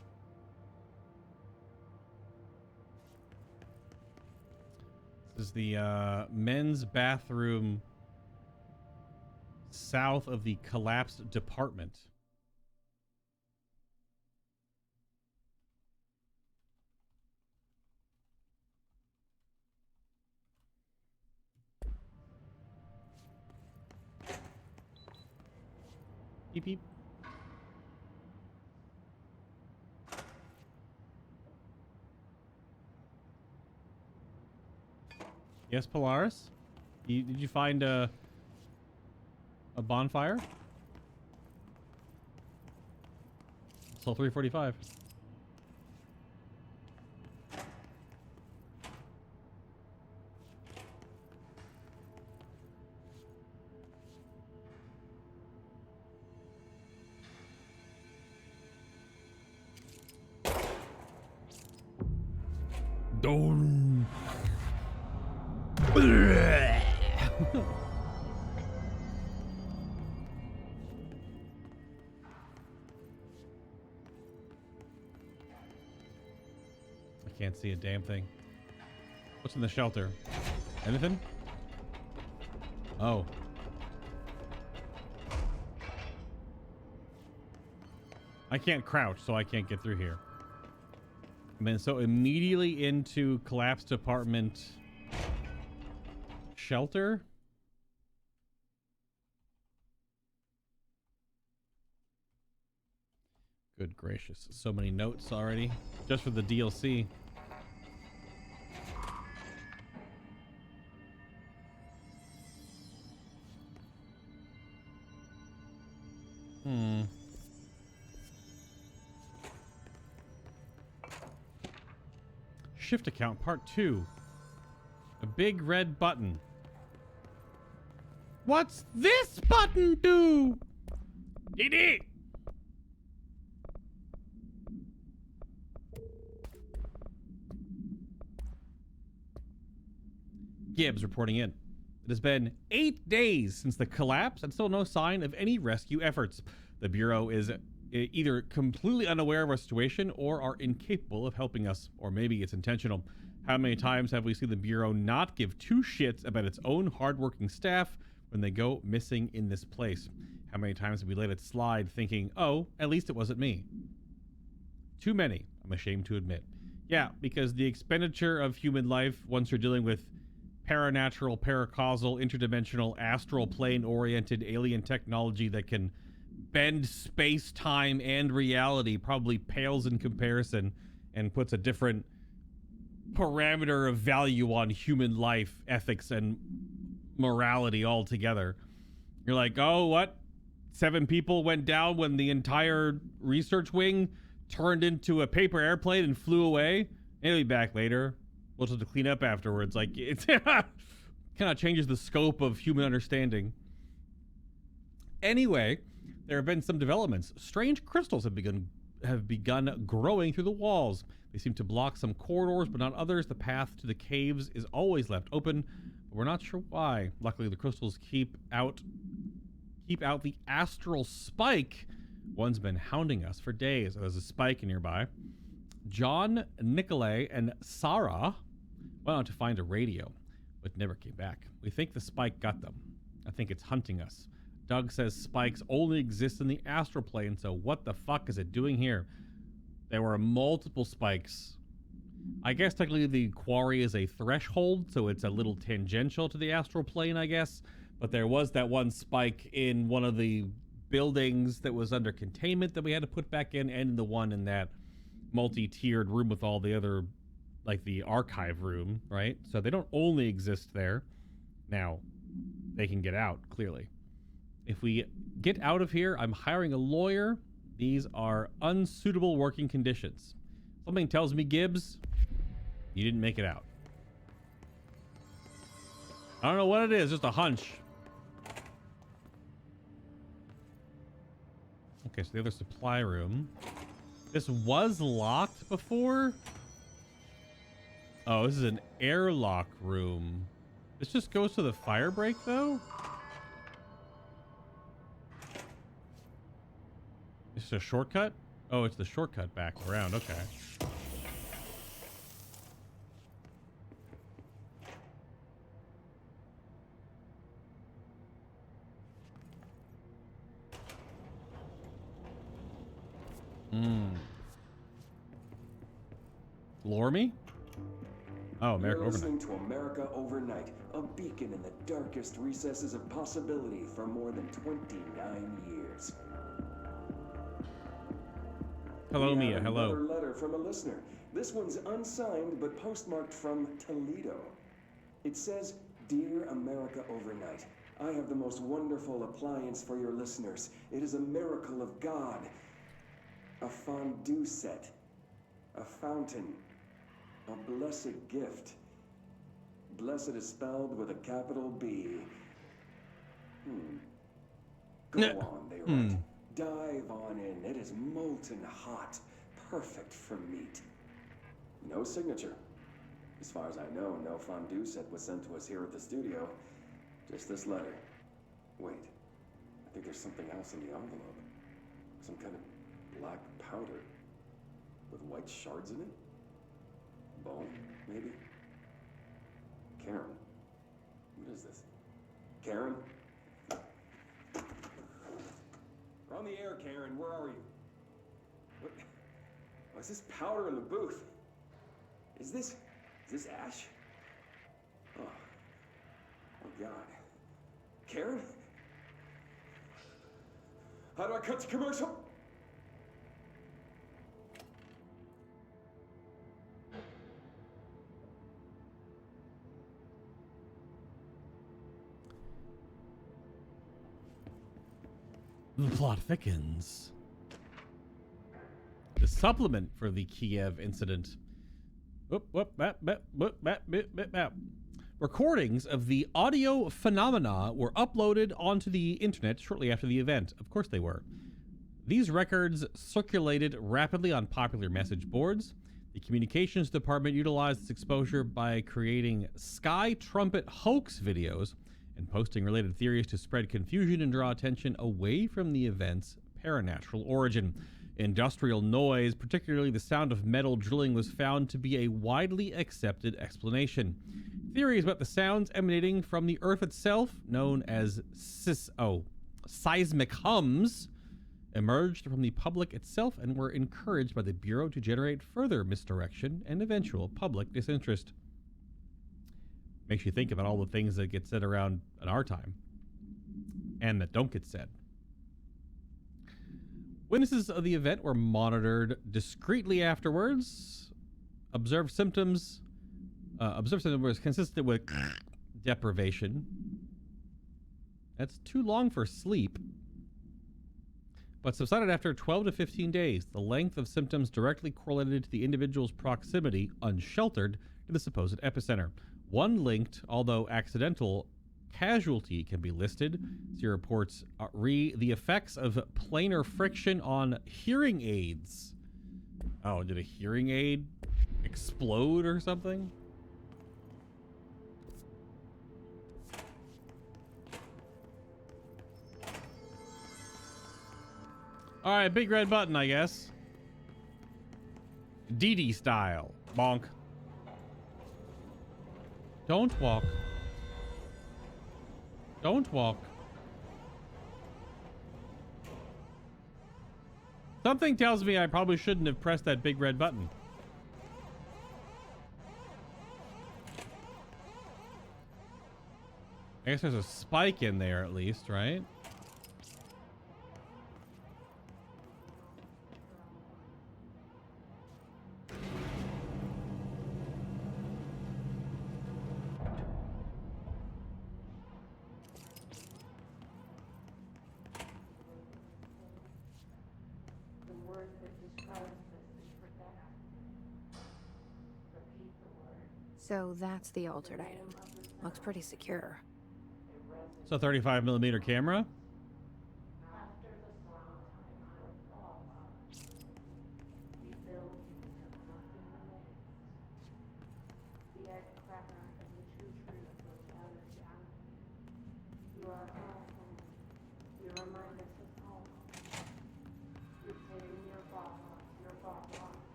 This is the men's bathroom south of the collapsed department. Beep beep. Yes, Polaris? Did you find a bonfire? Still 345. Don't. I can't see a damn thing. What's in the shelter? Anything? Oh. I can't crouch, so I can't get through here. And then so immediately into collapsed apartment shelter. Good gracious. So many notes already. Just for the DLC. Shift account part 2. A big red button. What's this button do? DD! Gibbs reporting in. It has been 8 days since the collapse and still no sign of any rescue efforts. The Bureau is either completely unaware of our situation or are incapable of helping us. Or maybe it's intentional. How many times have we seen the Bureau not give two shits about its own hardworking staff when they go missing in this place? How many times have we let it slide thinking, oh, at least it wasn't me? Too many, I'm ashamed to admit. Yeah, because the expenditure of human life, once you're dealing with paranatural, paracausal, interdimensional, astral plane-oriented alien technology that can bend space, time, and reality, probably pales in comparison and puts a different parameter of value on human life, ethics, and morality altogether. You're like, oh, what? 7 people went down when the entire research wing turned into a paper airplane and flew away? It'll be back later. We'll just have to clean up afterwards. Like, it's kind of changes the scope of human understanding. Anyway, there have been some developments. Strange crystals have begun growing through the walls. They seem to block some corridors, but not others. The path to the caves is always left open, but we're not sure why. Luckily, the crystals keep out the astral spike. One's been hounding us for days. There's a spike nearby. John, Nicolay, and Sarah went out to find a radio, but never came back. We think the spike got them. I think it's hunting us. Doug says spikes only exist in the astral plane, so what the fuck is it doing here? There were multiple spikes. I guess technically the quarry is a threshold, so it's a little tangential to the astral plane, I guess. But there was that one spike in one of the buildings that was under containment that we had to put back in, and the one in that multi-tiered room with all the other, like the archive room, right? So they don't only exist there. Now, they can get out, clearly. If we get out of here, I'm hiring a lawyer. These are unsuitable working conditions. Something tells me, Gibbs, you didn't make it out. I don't know what it is, just a hunch. Okay, so the other supply room. This was locked before? Oh, this is an airlock room. This just goes to the fire break, though? This is a shortcut? Oh, it's the shortcut back around. Okay. Lure me? Oh, America You're listening Overnight. to America Overnight, a beacon in the darkest recesses of possibility for more than 29 years. Hello, We Mia. have Hello. Another letter from a listener. This one's unsigned but postmarked from Toledo. It says, "Dear America Overnight, I have the most wonderful appliance for your listeners. It is a miracle of God. A fondue set. A fountain. A blessed gift. Blessed is spelled with a capital B. Go on, they write. Dive on in. It is molten hot. Perfect for meat." No signature. As far as I know, no fondue set was sent to us here at the studio. Just this letter. Wait. I think there's something else in the envelope. Some kind of black powder. With white shards in it? Bone, maybe? Karen. What is this? Karen? We're on the air, Karen. Where are you? What? Oh, is this powder in the booth? Is this ash? Oh. Oh, God. Karen? How do I cut to commercial? The plot thickens. The supplement for the Kiev incident. Recordings of the audio phenomena were uploaded onto the internet shortly after the event. Of course they were. These records circulated rapidly on popular message boards. The communications department utilized this exposure by creating Sky Trumpet hoax videos and posting related theories to spread confusion and draw attention away from the event's paranatural origin. Industrial noise, particularly the sound of metal drilling, was found to be a widely accepted explanation. Theories about the sounds emanating from the Earth itself, known as seismic hums, emerged from the public itself and were encouraged by the Bureau to generate further misdirection and eventual public disinterest. Makes you think about all the things that get said around in our time and that don't get said. Witnesses of the event were monitored discreetly afterwards. Observed symptoms was consistent with deprivation. That's too long for sleep. But subsided after 12 to 15 days. The length of symptoms directly correlated to the individual's proximity, unsheltered, to the supposed epicenter. One linked, although accidental, casualty can be listed. See reports the effects of planar friction on hearing aids. Oh, did a hearing aid explode or something? All right, big red button, I guess. DD style. Bonk. Don't walk. Don't walk. Something tells me I probably shouldn't have pressed that big red button. I guess there's a spike in there at least, right? So that's the altered item. Looks pretty secure. So 35mm camera.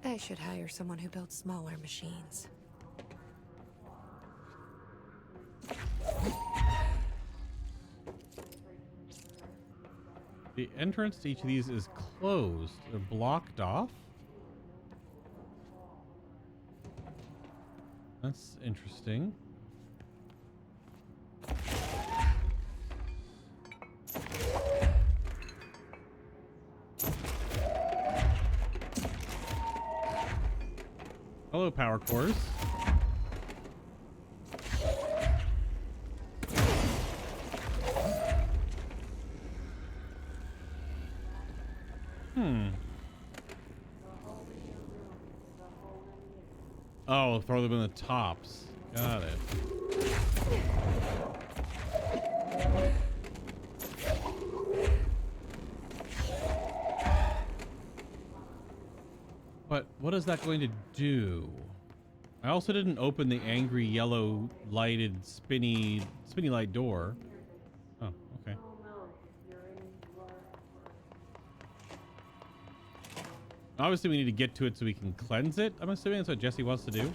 I should hire someone who builds smaller machines. The entrance to each of these is closed. They're blocked off. That's interesting. Hello, power cores. Oh, throw them in the tops. Got it. But what is that going to do? I also didn't open the angry yellow lighted spinny light door. Oh, okay. Obviously we need to get to it so we can cleanse it. I'm assuming that's what Jesse wants to do.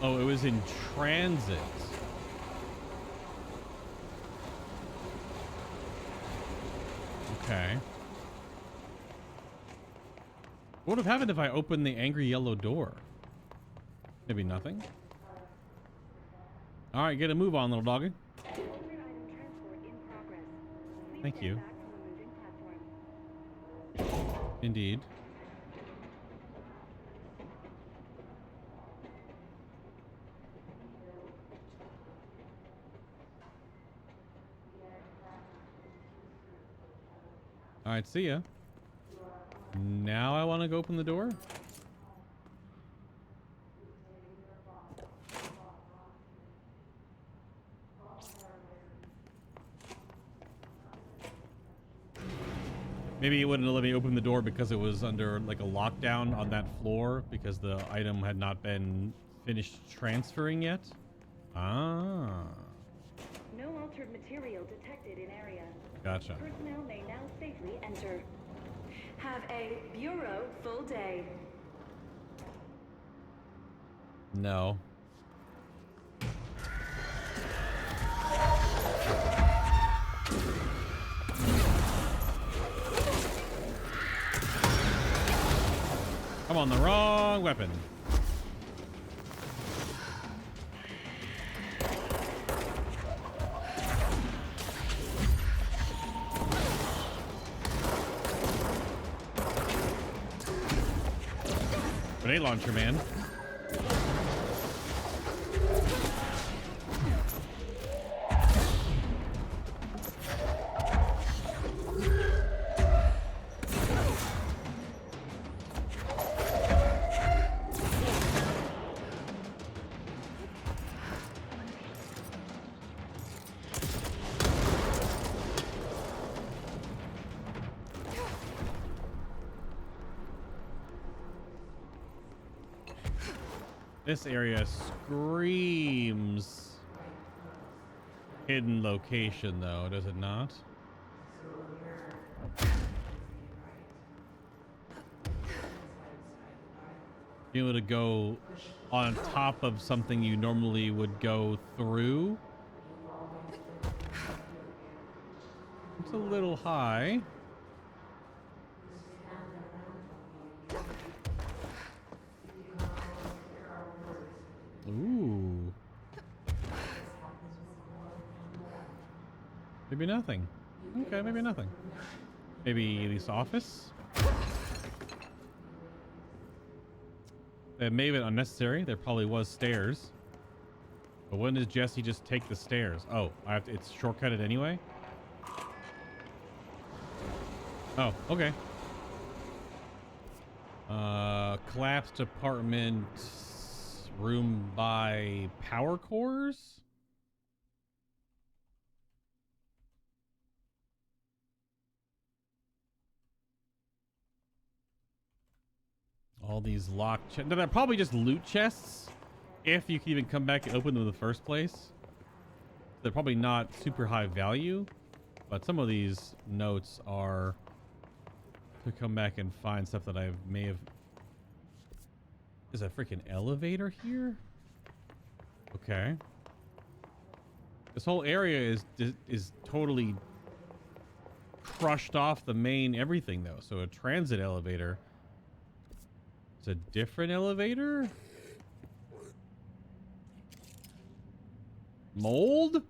Oh, it was in transit. Okay. What would have happened if I opened the angry yellow door? Maybe nothing. All right, get a move on, little doggy. Thank you. Indeed. All right, see ya. Now I want to go open the door. Maybe it wouldn't let me open the door because it was under like a lockdown on that floor because the item had not been finished transferring yet. Ah. No altered material detected in area. Gotcha. Personnel may now safely enter. Have a bureau full day. No. I'm on the wrong weapon. Grenade launcher, man. This area screams hidden location, though, does it not? Be able to go on top of something you normally would go through. It's a little high. Ooh. Maybe nothing. Okay, maybe nothing. Maybe this office? That may have been unnecessary. There probably was stairs. But when does Jesse just take the stairs? Oh, I have to, it's shortcutted anyway? Oh, okay. Collapsed apartment, room by power cores? All these locked chests. No, they're probably just loot chests. If you can even come back and open them in the first place. They're probably not super high value. But some of these notes are to come back and find stuff that I may have. Is a freaking elevator here? Okay. This whole area is totally crushed off the main everything though. So a transit elevator. It's a different elevator? Mold?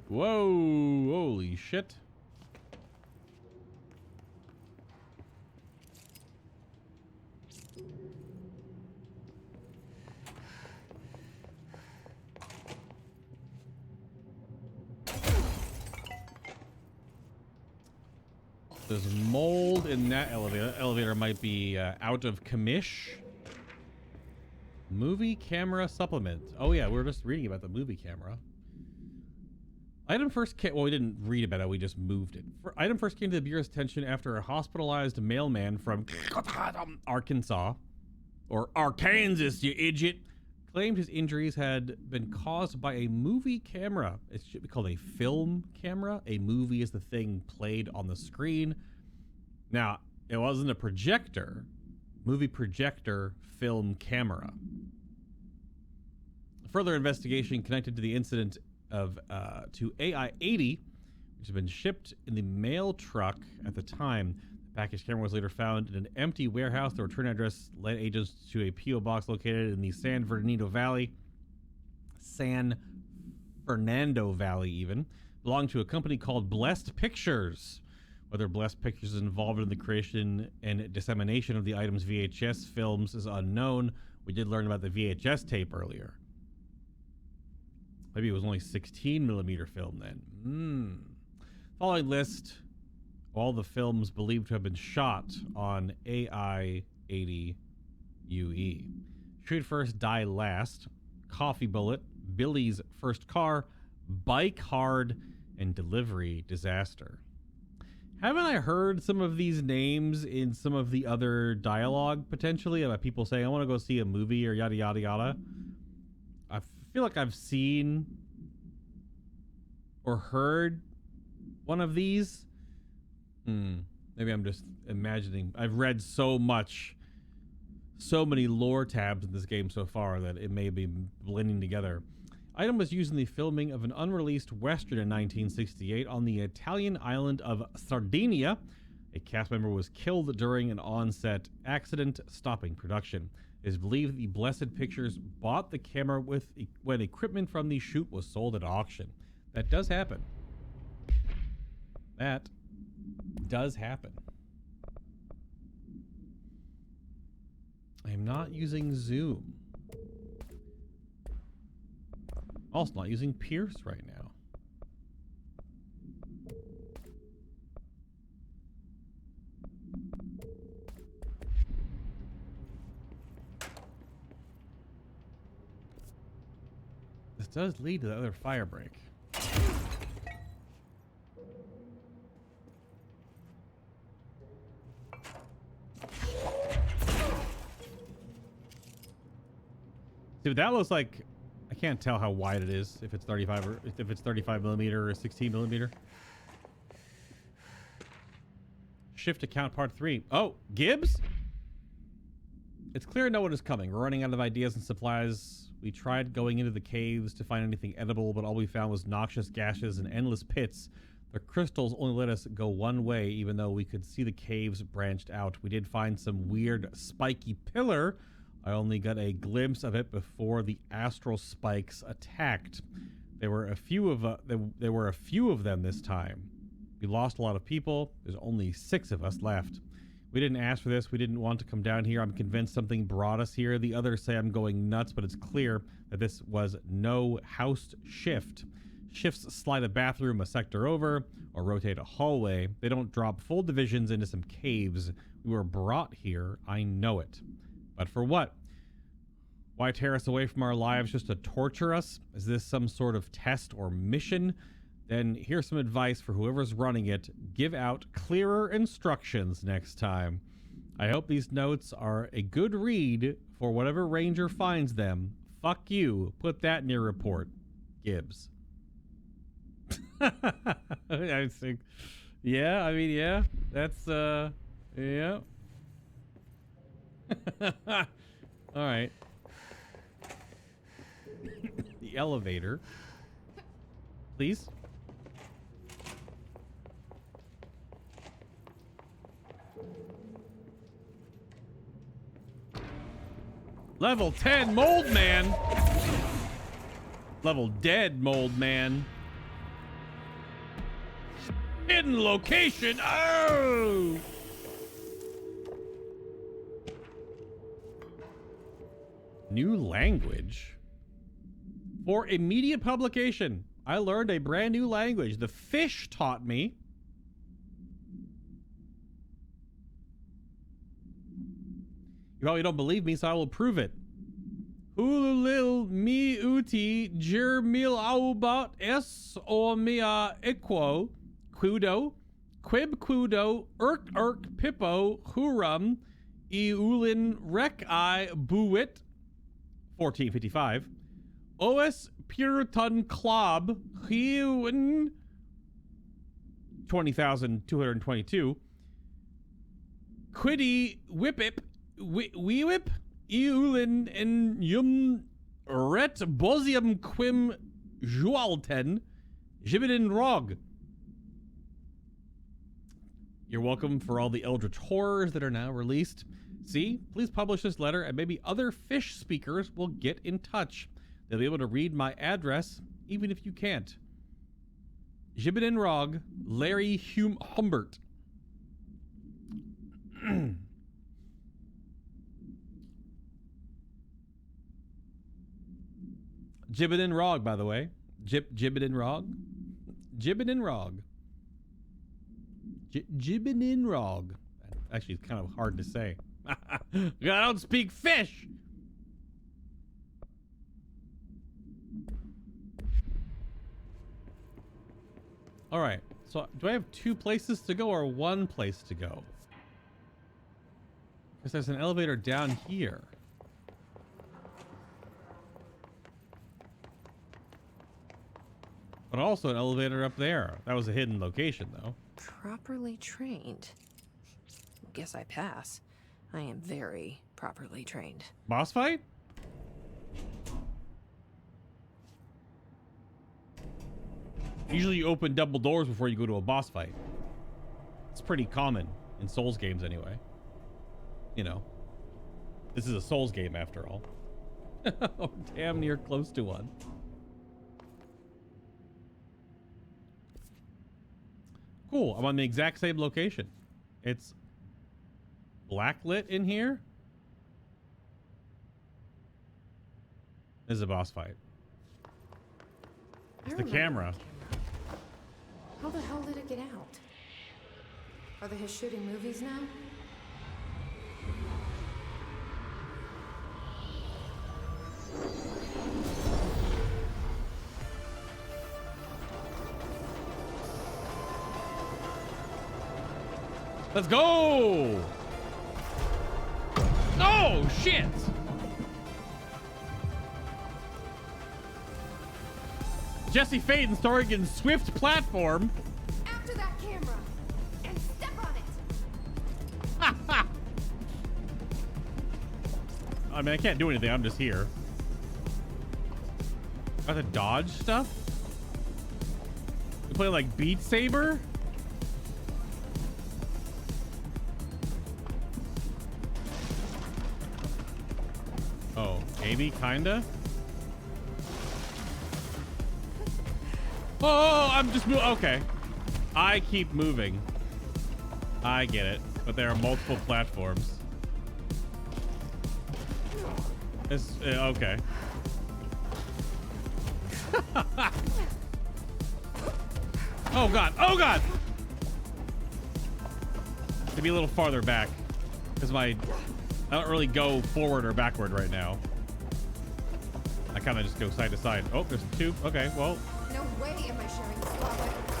Whoa, holy shit. There's mold in that elevator. That elevator might be out of commish. Movie camera supplement. Oh yeah, we were just reading about the movie camera. Item first came, well, we didn't read about it, we just moved it. Item first came to the Bureau's attention after a hospitalized mailman from Arkansas, or Arkansas, you idiot, claimed his injuries had been caused by a movie camera. It should be called a film camera. A movie is the thing played on the screen. Now, it wasn't a projector. Movie projector film camera. Further investigation connected to the incident of to AI-80, which had been shipped in the mail truck at the time. The package camera was later found in an empty warehouse. The return address led agents to a P.O. box located in the San Fernando Valley, even, belonged to a company called Blessed Pictures. Whether Blessed Pictures is involved in the creation and dissemination of the item's VHS films is unknown. We did learn about the VHS tape earlier. Maybe it was only 16 millimeter film then. Following list, all the films believed to have been shot on AI-80 UE. Shoot First, Die Last, Coffee Bullet, Billy's First Car, Bike Hard, and Delivery Disaster. Haven't I heard some of these names in some of the other dialogue potentially about people saying, I want to go see a movie or yada yada yada? I feel like I've seen or heard one of these. Maybe I'm just imagining. I've read so many lore tabs in this game so far that it may be blending together. Item was used in the filming of an unreleased Western in 1968 on the Italian island of Sardinia. A cast member was killed during an on-set accident, stopping production. It is believed the Blessed Pictures bought the camera when equipment from the shoot was sold at auction. That does happen. That does happen. I am not using Zoom. Also not using Pierce right now. This does lead to the other fire break. Dude, that looks like, I can't tell how wide it is, if it's 35 or if it's 35 millimeter or 16 millimeter. Shift account part 3. Oh, Gibbs? It's clear no one is coming. We're running out of ideas and supplies. We tried going into the caves to find anything edible, but all we found was noxious gases and endless pits. The crystals only let us go one way, even though we could see the caves branched out. We did find some weird spiky pillar. I only got a glimpse of it before the astral spikes attacked. There were a few of them this time. We lost a lot of people. There's only 6 of us left. We didn't ask for this. We didn't want to come down here. I'm convinced something brought us here. The others say I'm going nuts, but it's clear that this was no housed shift. Shifts slide a bathroom a sector over or rotate a hallway. They don't drop full divisions into some caves. We were brought here. I know it. But for what? Why tear us away from our lives just to torture us? Is this some sort of test or mission? Then here's some advice for whoever's running it. Give out clearer instructions next time. I hope these notes are a good read for whatever ranger finds them. Fuck you. Put that in your report. Gibbs. I think, yeah, I mean, yeah, that's, yeah. All right. The elevator. Please. Level 10 mold man. Level dead mold man. Hidden location. Oh! New language. For immediate publication, I learned a brand new language. The fish taught me. You probably don't believe me, so I will prove it. Hululil mi uti germil aubat es o mia equo quudo quib quudo urk pippo hurum iulin rec I buit 1455 os puritan club hiun 20,222 quiddy whipip we whip Eulin en yum ret bosium quim jualten Jibidin rog. You're welcome for all the eldritch horrors that are now released. See, please publish this letter and maybe other fish speakers will get in touch. They'll be able to read my address, even if you can't. Jibidin rog, Larry Humbert. Jibidin Rog, by the way. Jibidin Rog? Jibidin Rog. Jibidin Rog. Actually, it's kind of hard to say. I don't speak fish! Alright, so do I have 2 places to go or 1 place to go? Because there's an elevator down here. But also an elevator up there. That was a hidden location, though. Properly trained. Guess I pass. I am very properly trained. Boss fight? Usually you open double doors before you go to a boss fight. It's pretty common in Souls games anyway. You know. This is a Souls game after all. Or damn near close to one. Cool, I'm on the exact same location. It's blacklit in here. This is a boss fight. It's the camera. How the hell did it get out? Are they Hiss shooting movies now? Let's go! Oh, shit! Jesse Faden starring in Swift Platform. After that camera! And step on it! I mean, I can't do anything. I'm just here. Got the dodge stuff? You play like Beat Saber? Oh, maybe, kinda? Oh, I'm just moving. Okay. I keep moving. I get it. But there are multiple platforms. It's, okay. Oh god! Oh god! Maybe a little farther back, because I don't really go forward or backward right now. I kind of just go side to side. Oh, there's two. Okay, well. No way am I sharing the spotlight with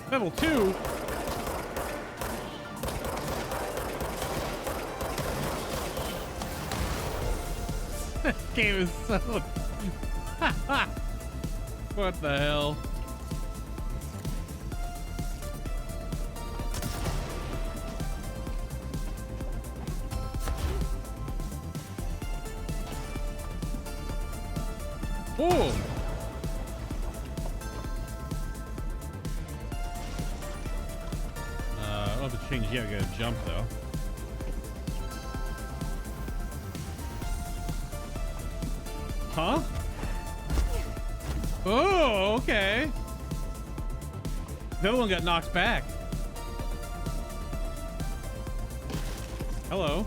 kids. Level 2. This game is so. What the hell? Oh! I don't have to change yet. I gotta jump though. Huh? Oh, okay. The other one got knocked back. Hello.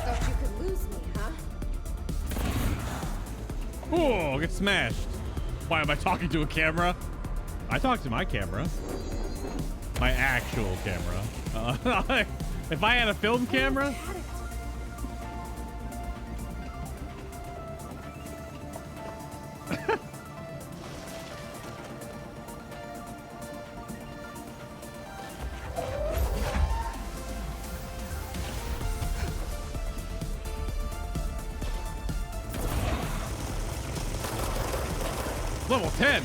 Thought you could lose me, huh? Oh, get smashed. Why am I talking to a camera? I talk to my camera. My actual camera. If I had a film camera. Level 10.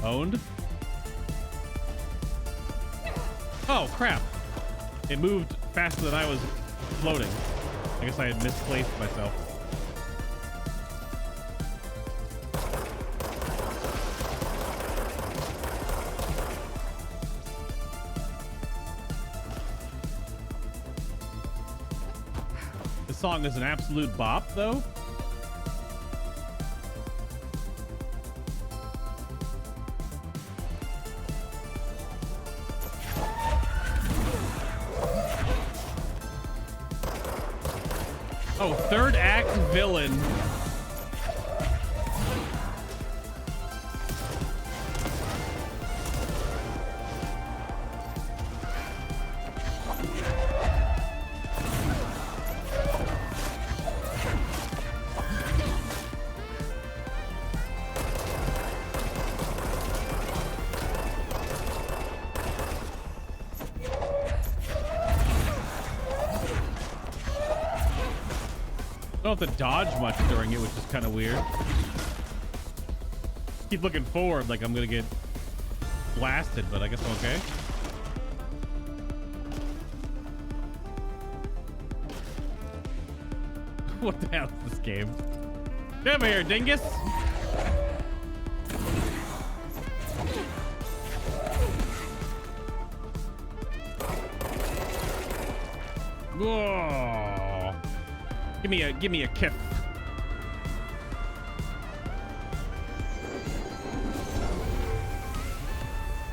Owned. Oh, crap. It moved faster than I was floating. I guess I had misplaced myself. This song is an absolute bop, though. Oh, third act villain. I don't have to dodge much during it, which is kind of weird. Keep looking forward like I'm gonna get blasted, but I guess I'm okay. What the hell is this game? Get over here, dingus! Whoa! Give me a kiss.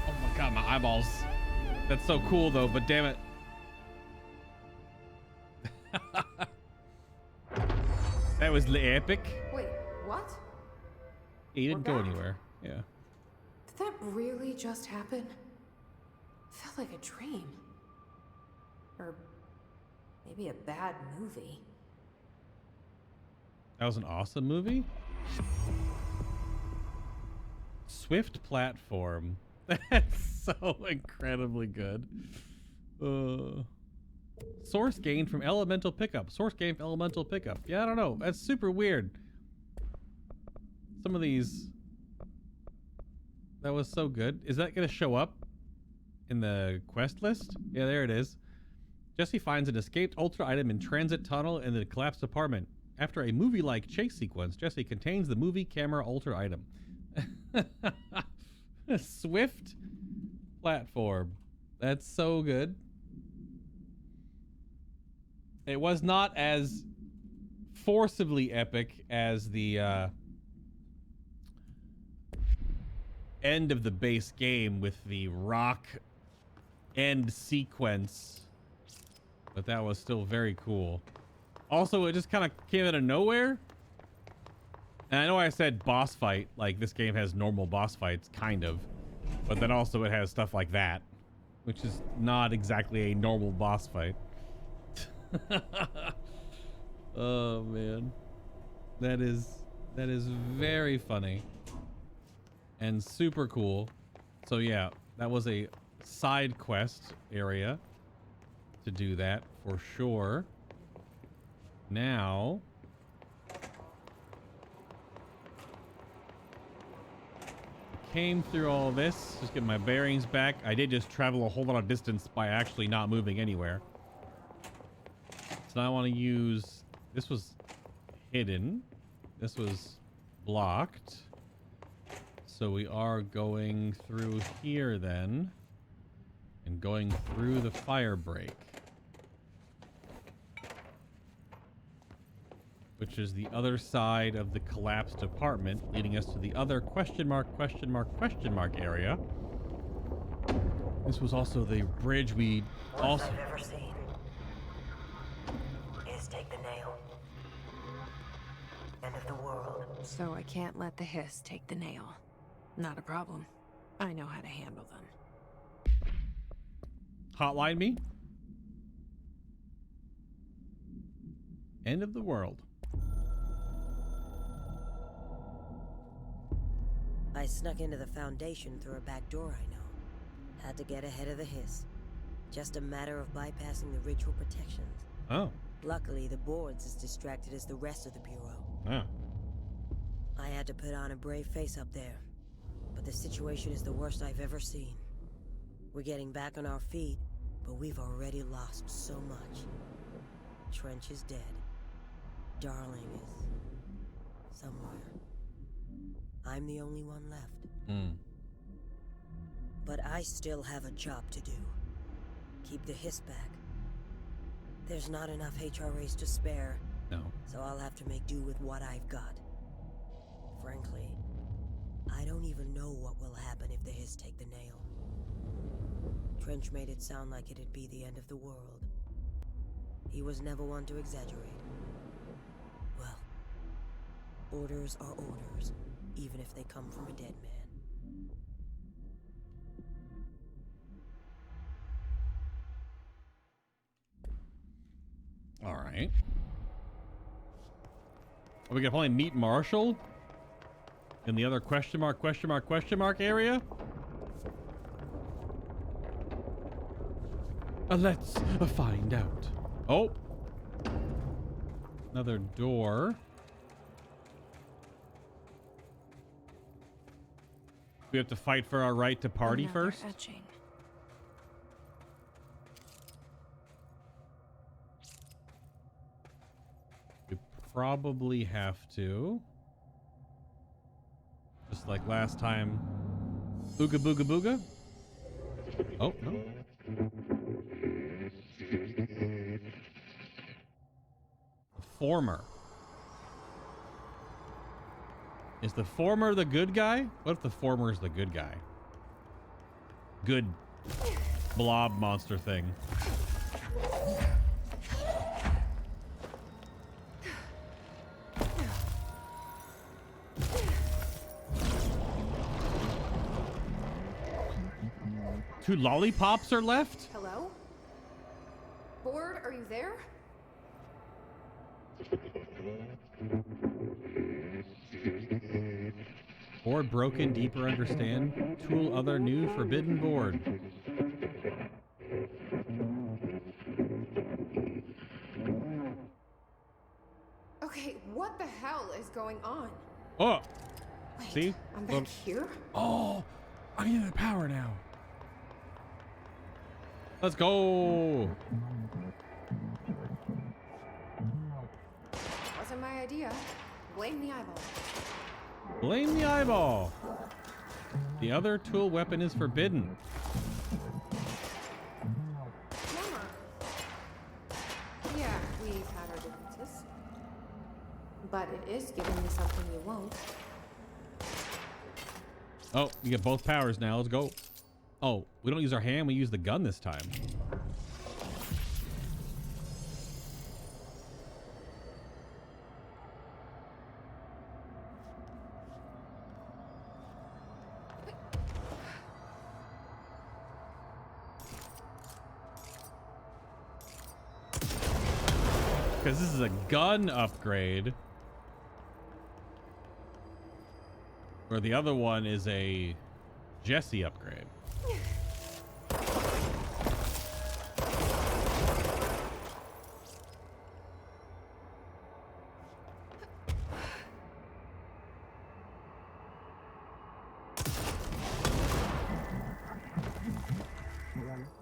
Oh my god, my eyeballs. That's so cool though, but damn it. That was epic. Wait, what? He didn't go anywhere. Yeah. Did that really just happen? Felt like a dream. Or maybe a bad movie. That was an awesome movie. Swift platform. That's so incredibly good. Source gained from elemental pickup. Source gained from elemental pickup. Yeah, I don't know. That's super weird. Some of these. That was so good. Is that going to show up in the quest list? Yeah, there it is. Jesse finds an escaped ultra item in transit tunnel in the collapsed apartment. After a movie-like chase sequence, Jesse contains the movie camera ultra item. Swift platform. That's so good. It was not as forcibly epic as the end of the base game with the rock end sequence, but that was still very cool. Also, it just kind of came out of nowhere. And I know I said boss fight, like this game has normal boss fights, kind of. But then also it has stuff like that, which is not exactly a normal boss fight. Oh, man. That is very funny. And super cool. So yeah, that was a side quest area to do that for sure. Now... came through all this, just get my bearings back. I did just travel a whole lot of distance by actually not moving anywhere. So now I want to use... This was hidden. This was blocked. So we are going through here then. And going through the fire break. Which is the other side of the collapsed apartment, leading us to the other question mark area. This was also the bridge we also... I've ever seen is take the nail. End of the world. So I can't let the Hiss take the nail. Not a problem. I know how to handle them. Hotline me? End of the world. I snuck into the Foundation through a back door I know. Had to get ahead of the Hiss. Just a matter of bypassing the ritual protections. Oh. Luckily, the board's as distracted as the rest of the Bureau. Oh. I had to put on a brave face up there. But the situation is the worst I've ever seen. We're getting back on our feet, but we've already lost so much. Trench is dead. Darling is... somewhere. I'm the only one left. But I still have a job to do. Keep the Hiss back. There's not enough HRAs to spare. No. So I'll have to make do with what I've got. Frankly, I don't even know what will happen if the Hiss take the nail. Trench made it sound like it'd be the end of the world. He was never one to exaggerate. Well, orders are orders, even if they come from a dead man. All right. Are we gonna probably meet Marshall in the other question mark area? Let's find out. Oh, another door. We have to fight for our right to party Another first. Etching. We probably have to. Just like last time. Booga booga booga. Oh, no. The former. Is the former the good guy? What if the former is the good guy? Good blob monster thing. 2 lollipops are left? Hello? Board, are you there? Board broken, deeper understand. Tool other new forbidden board. Okay, what the hell is going on? Oh! Wait, See? I'm back here? Oh! I need the power now. Let's go! Wasn't my idea. Blame the eyeball. Blame the eyeball. The other tool weapon is forbidden. Hammer. Yeah, we've had our differences. But it is giving me something you won't. Oh, you get both powers now. Let's go. Oh, we don't use our hand. We use the gun this time. Because this is a gun upgrade. Where the other one is a Jesse upgrade.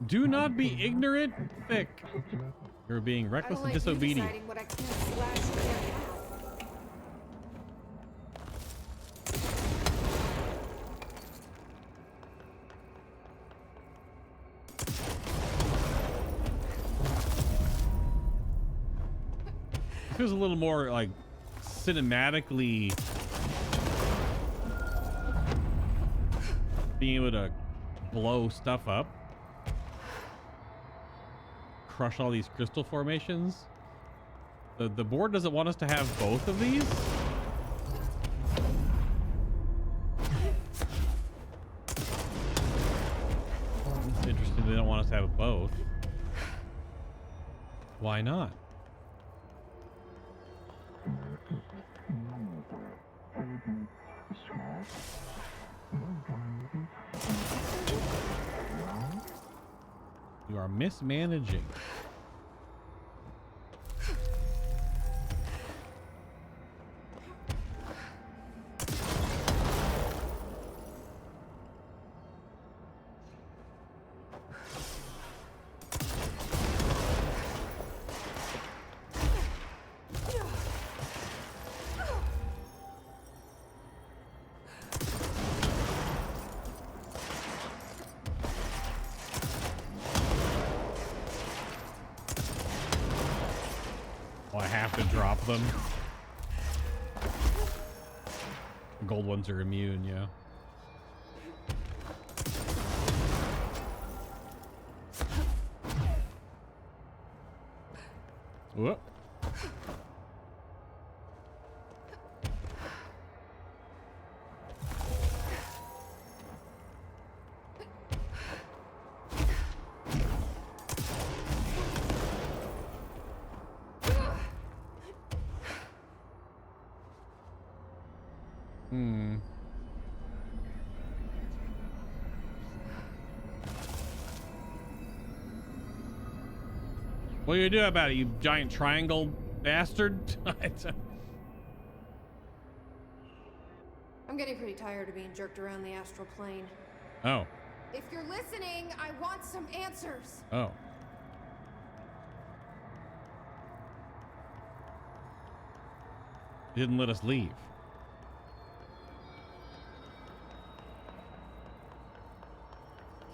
Do not be ignorant, thick. You're being reckless and disobedient. Deciding what I can /can't have. It feels a little more like cinematically being able to blow stuff up, crush all these crystal formations. The board doesn't want us to have both of these. It's interesting they don't want us to have both. Why not? You are mismanaging. I have to drop them. The gold ones are immune, yeah. Whoop. What do you do about it, you giant triangle bastard? I'm getting pretty tired of being jerked around the astral plane. Oh. If you're listening, I want some answers. Oh. Didn't let us leave.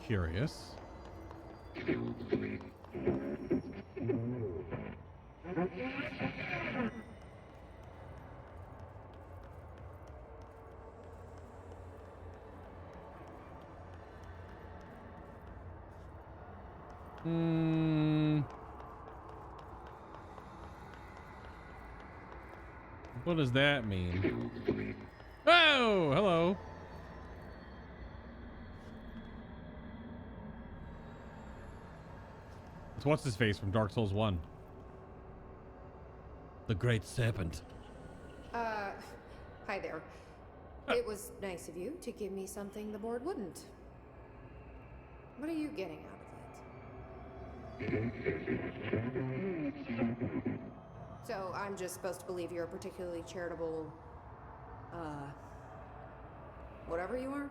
Curious. What does that mean? Oh, hello. what's his face from Dark Souls 1. The Great Serpent. Hi there. It was nice of you to give me something the board wouldn't. What are you getting out of it? So I'm just supposed to believe you're a particularly charitable, whatever you are?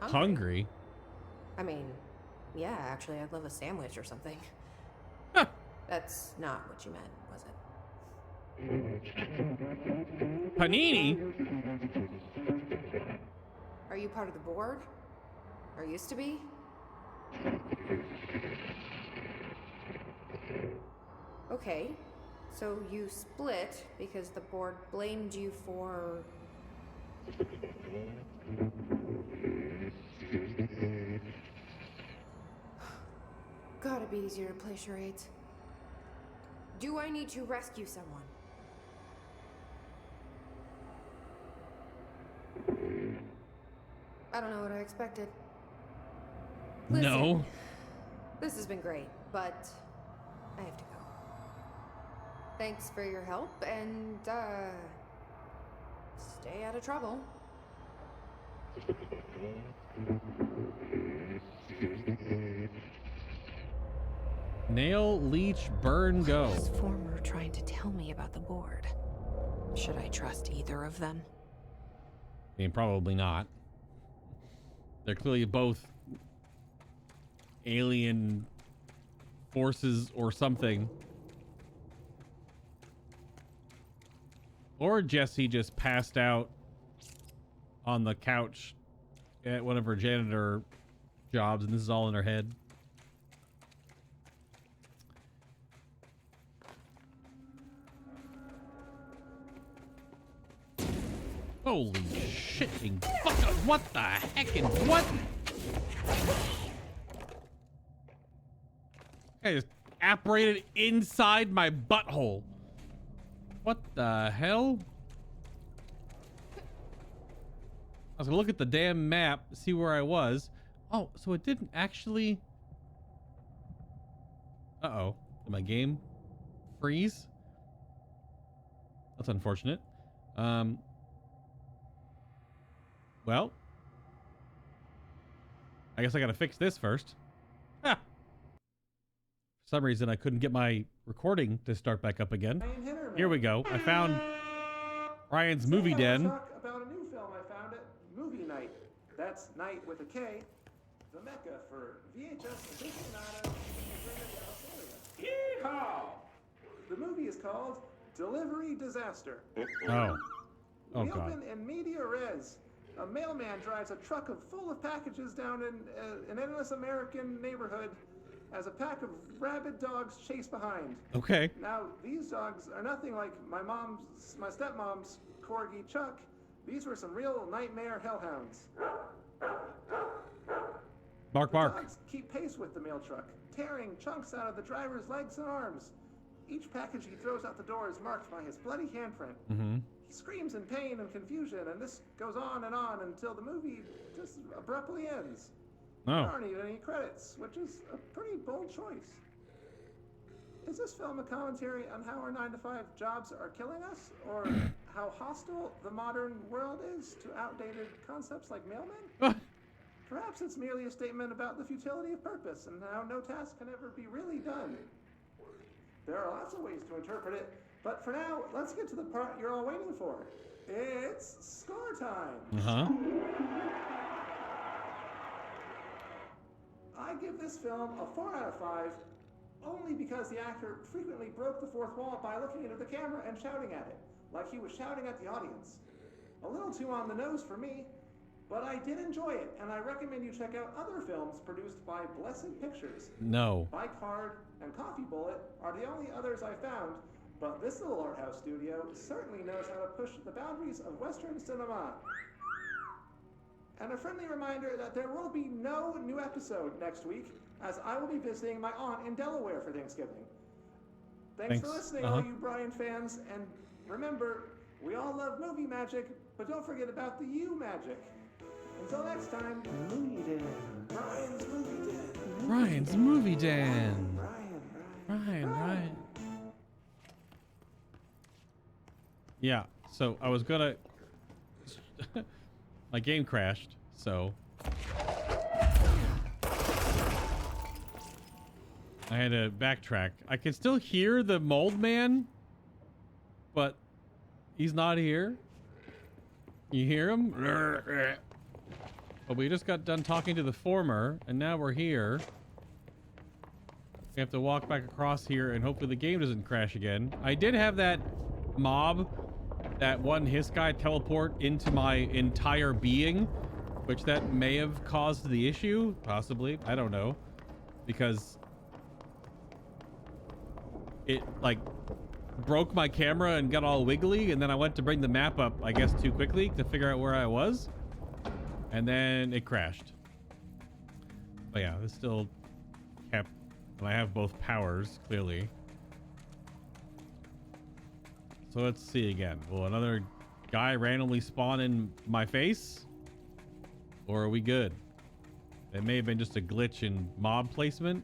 Hungry? I mean, yeah, actually, I'd love a sandwich or something. That's not what you meant, was it? Panini? Are you part of the board? Or used to be? Okay, so you split because the board blamed you for... Gotta be easier to play charades. Do I need to rescue someone? I don't know what I expected. Listen, No. this has been great, but I have to go. Thanks for your help, and, stay out of trouble. Nail, leech, burn, go. This former trying to tell me about the board. Should I trust either of them? I mean, probably not. They're clearly both alien forces or something. Or Jessie just passed out on the couch at one of her janitor jobs, and this is all in her head. Holy shitting fuck! What the heck and what? I just apparated inside my butthole. What the hell? I was gonna look at the damn map, see where I was. Oh, so it didn't actually... Uh-oh. Did my game freeze? That's unfortunate. Well, I guess I gotta fix this first. Ha! For some reason, I couldn't get my recording to start back up again. Here we go. I found Ryan's movie den. Talk about a new film I found at Movie Night. That's night with a K. The mecca for VHS aficionados in the Yeehaw! The movie is called Delivery Disaster. Oh. Oh, we God. open in media res. A mailman drives a truck full of packages down in an endless American neighborhood as a pack of rabid dogs chase behind. Okay. Now, these dogs are nothing like my stepmom's corgi Chuck. These were some real nightmare hellhounds. Bark, The bark. dogs keep pace with the mail truck, tearing chunks out of the driver's legs and arms. Each package he throws out the door is marked by his bloody handprint. Mm-hmm. He screams in pain and confusion, and this goes on until the movie just abruptly ends. Oh. There aren't even any credits, which is a pretty bold choice. Is this film a commentary on how our 9-to-5 jobs are killing us, or how hostile the modern world is to outdated concepts like mailmen? Perhaps it's merely a statement about the futility of purpose and how no task can ever be really done. There are lots of ways to interpret it, but for now, let's get to the part you're all waiting for. It's score time. Uh-huh. I give this film a 4 out of 5, only because the actor frequently broke the fourth wall by looking into the camera and shouting at it, like he was shouting at the audience. A little too on the nose for me, but I did enjoy it, and I recommend you check out other films produced by Blessed Pictures. No. Bike Hard and Coffee Bullet are the only others I found, but this little art house studio certainly knows how to push the boundaries of Western cinema. And a friendly reminder that there will be no new episode next week, as I will be visiting my aunt in Delaware for Thanksgiving. Thanks for listening, all you Brian fans, and remember, we all love movie magic, but don't forget about the you magic. Until next time, Movie Den. Brian's Movie Den. Ryan's Movie Den. Brian. Ryan. Yeah, so I was gonna... My game crashed, so... I had to backtrack. I can still hear the mold man, but he's not here. You hear him? But we just got done talking to the former, and now we're here. We have to walk back across here, and hopefully the game doesn't crash again. I did have that mob, that one Hiss guy, teleport into my entire being, which that may have caused the issue. Possibly. I don't know. Because it, like, broke my camera and got all wiggly, and then I went to bring the map up, I guess, too quickly to figure out where I was. And then it crashed. But yeah, this still kept... And I have both powers, clearly. So let's see again. Will another guy randomly spawn in my face? Or are we good? It may have been just a glitch in mob placement.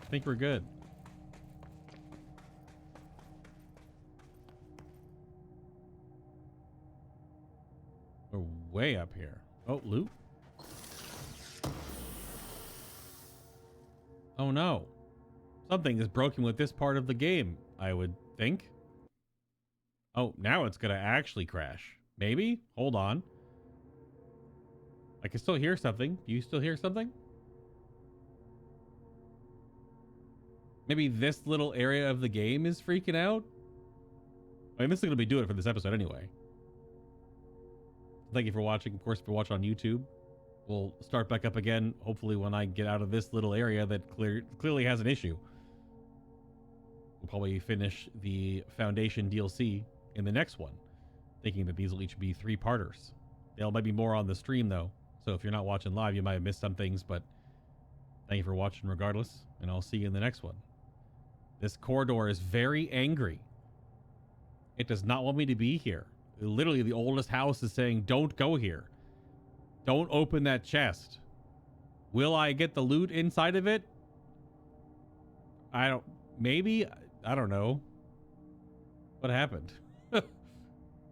I think we're good. We're way up here. Oh, loot. Oh no. Something is broken with this part of the game, I would think. Oh, now it's gonna actually crash. Maybe? Hold on. I can still hear something. Do you still hear something? Maybe this little area of the game is freaking out? I mean, this is gonna be doing it for this episode anyway. Thank you for watching. Of course, if you're watching on YouTube, we'll start back up again, hopefully when I get out of this little area that clearly has an issue. We'll probably finish the Foundation DLC in the next one, thinking that these will each be 3-parters. There might be more on the stream, though, so if you're not watching live, you might have missed some things, but thank you for watching regardless, and I'll see you in the next one. This corridor is very angry. It does not want me to be here. Literally, the oldest house is saying, don't go here. Don't open that chest. Will I get the loot inside of it? Maybe? I don't know. What happened?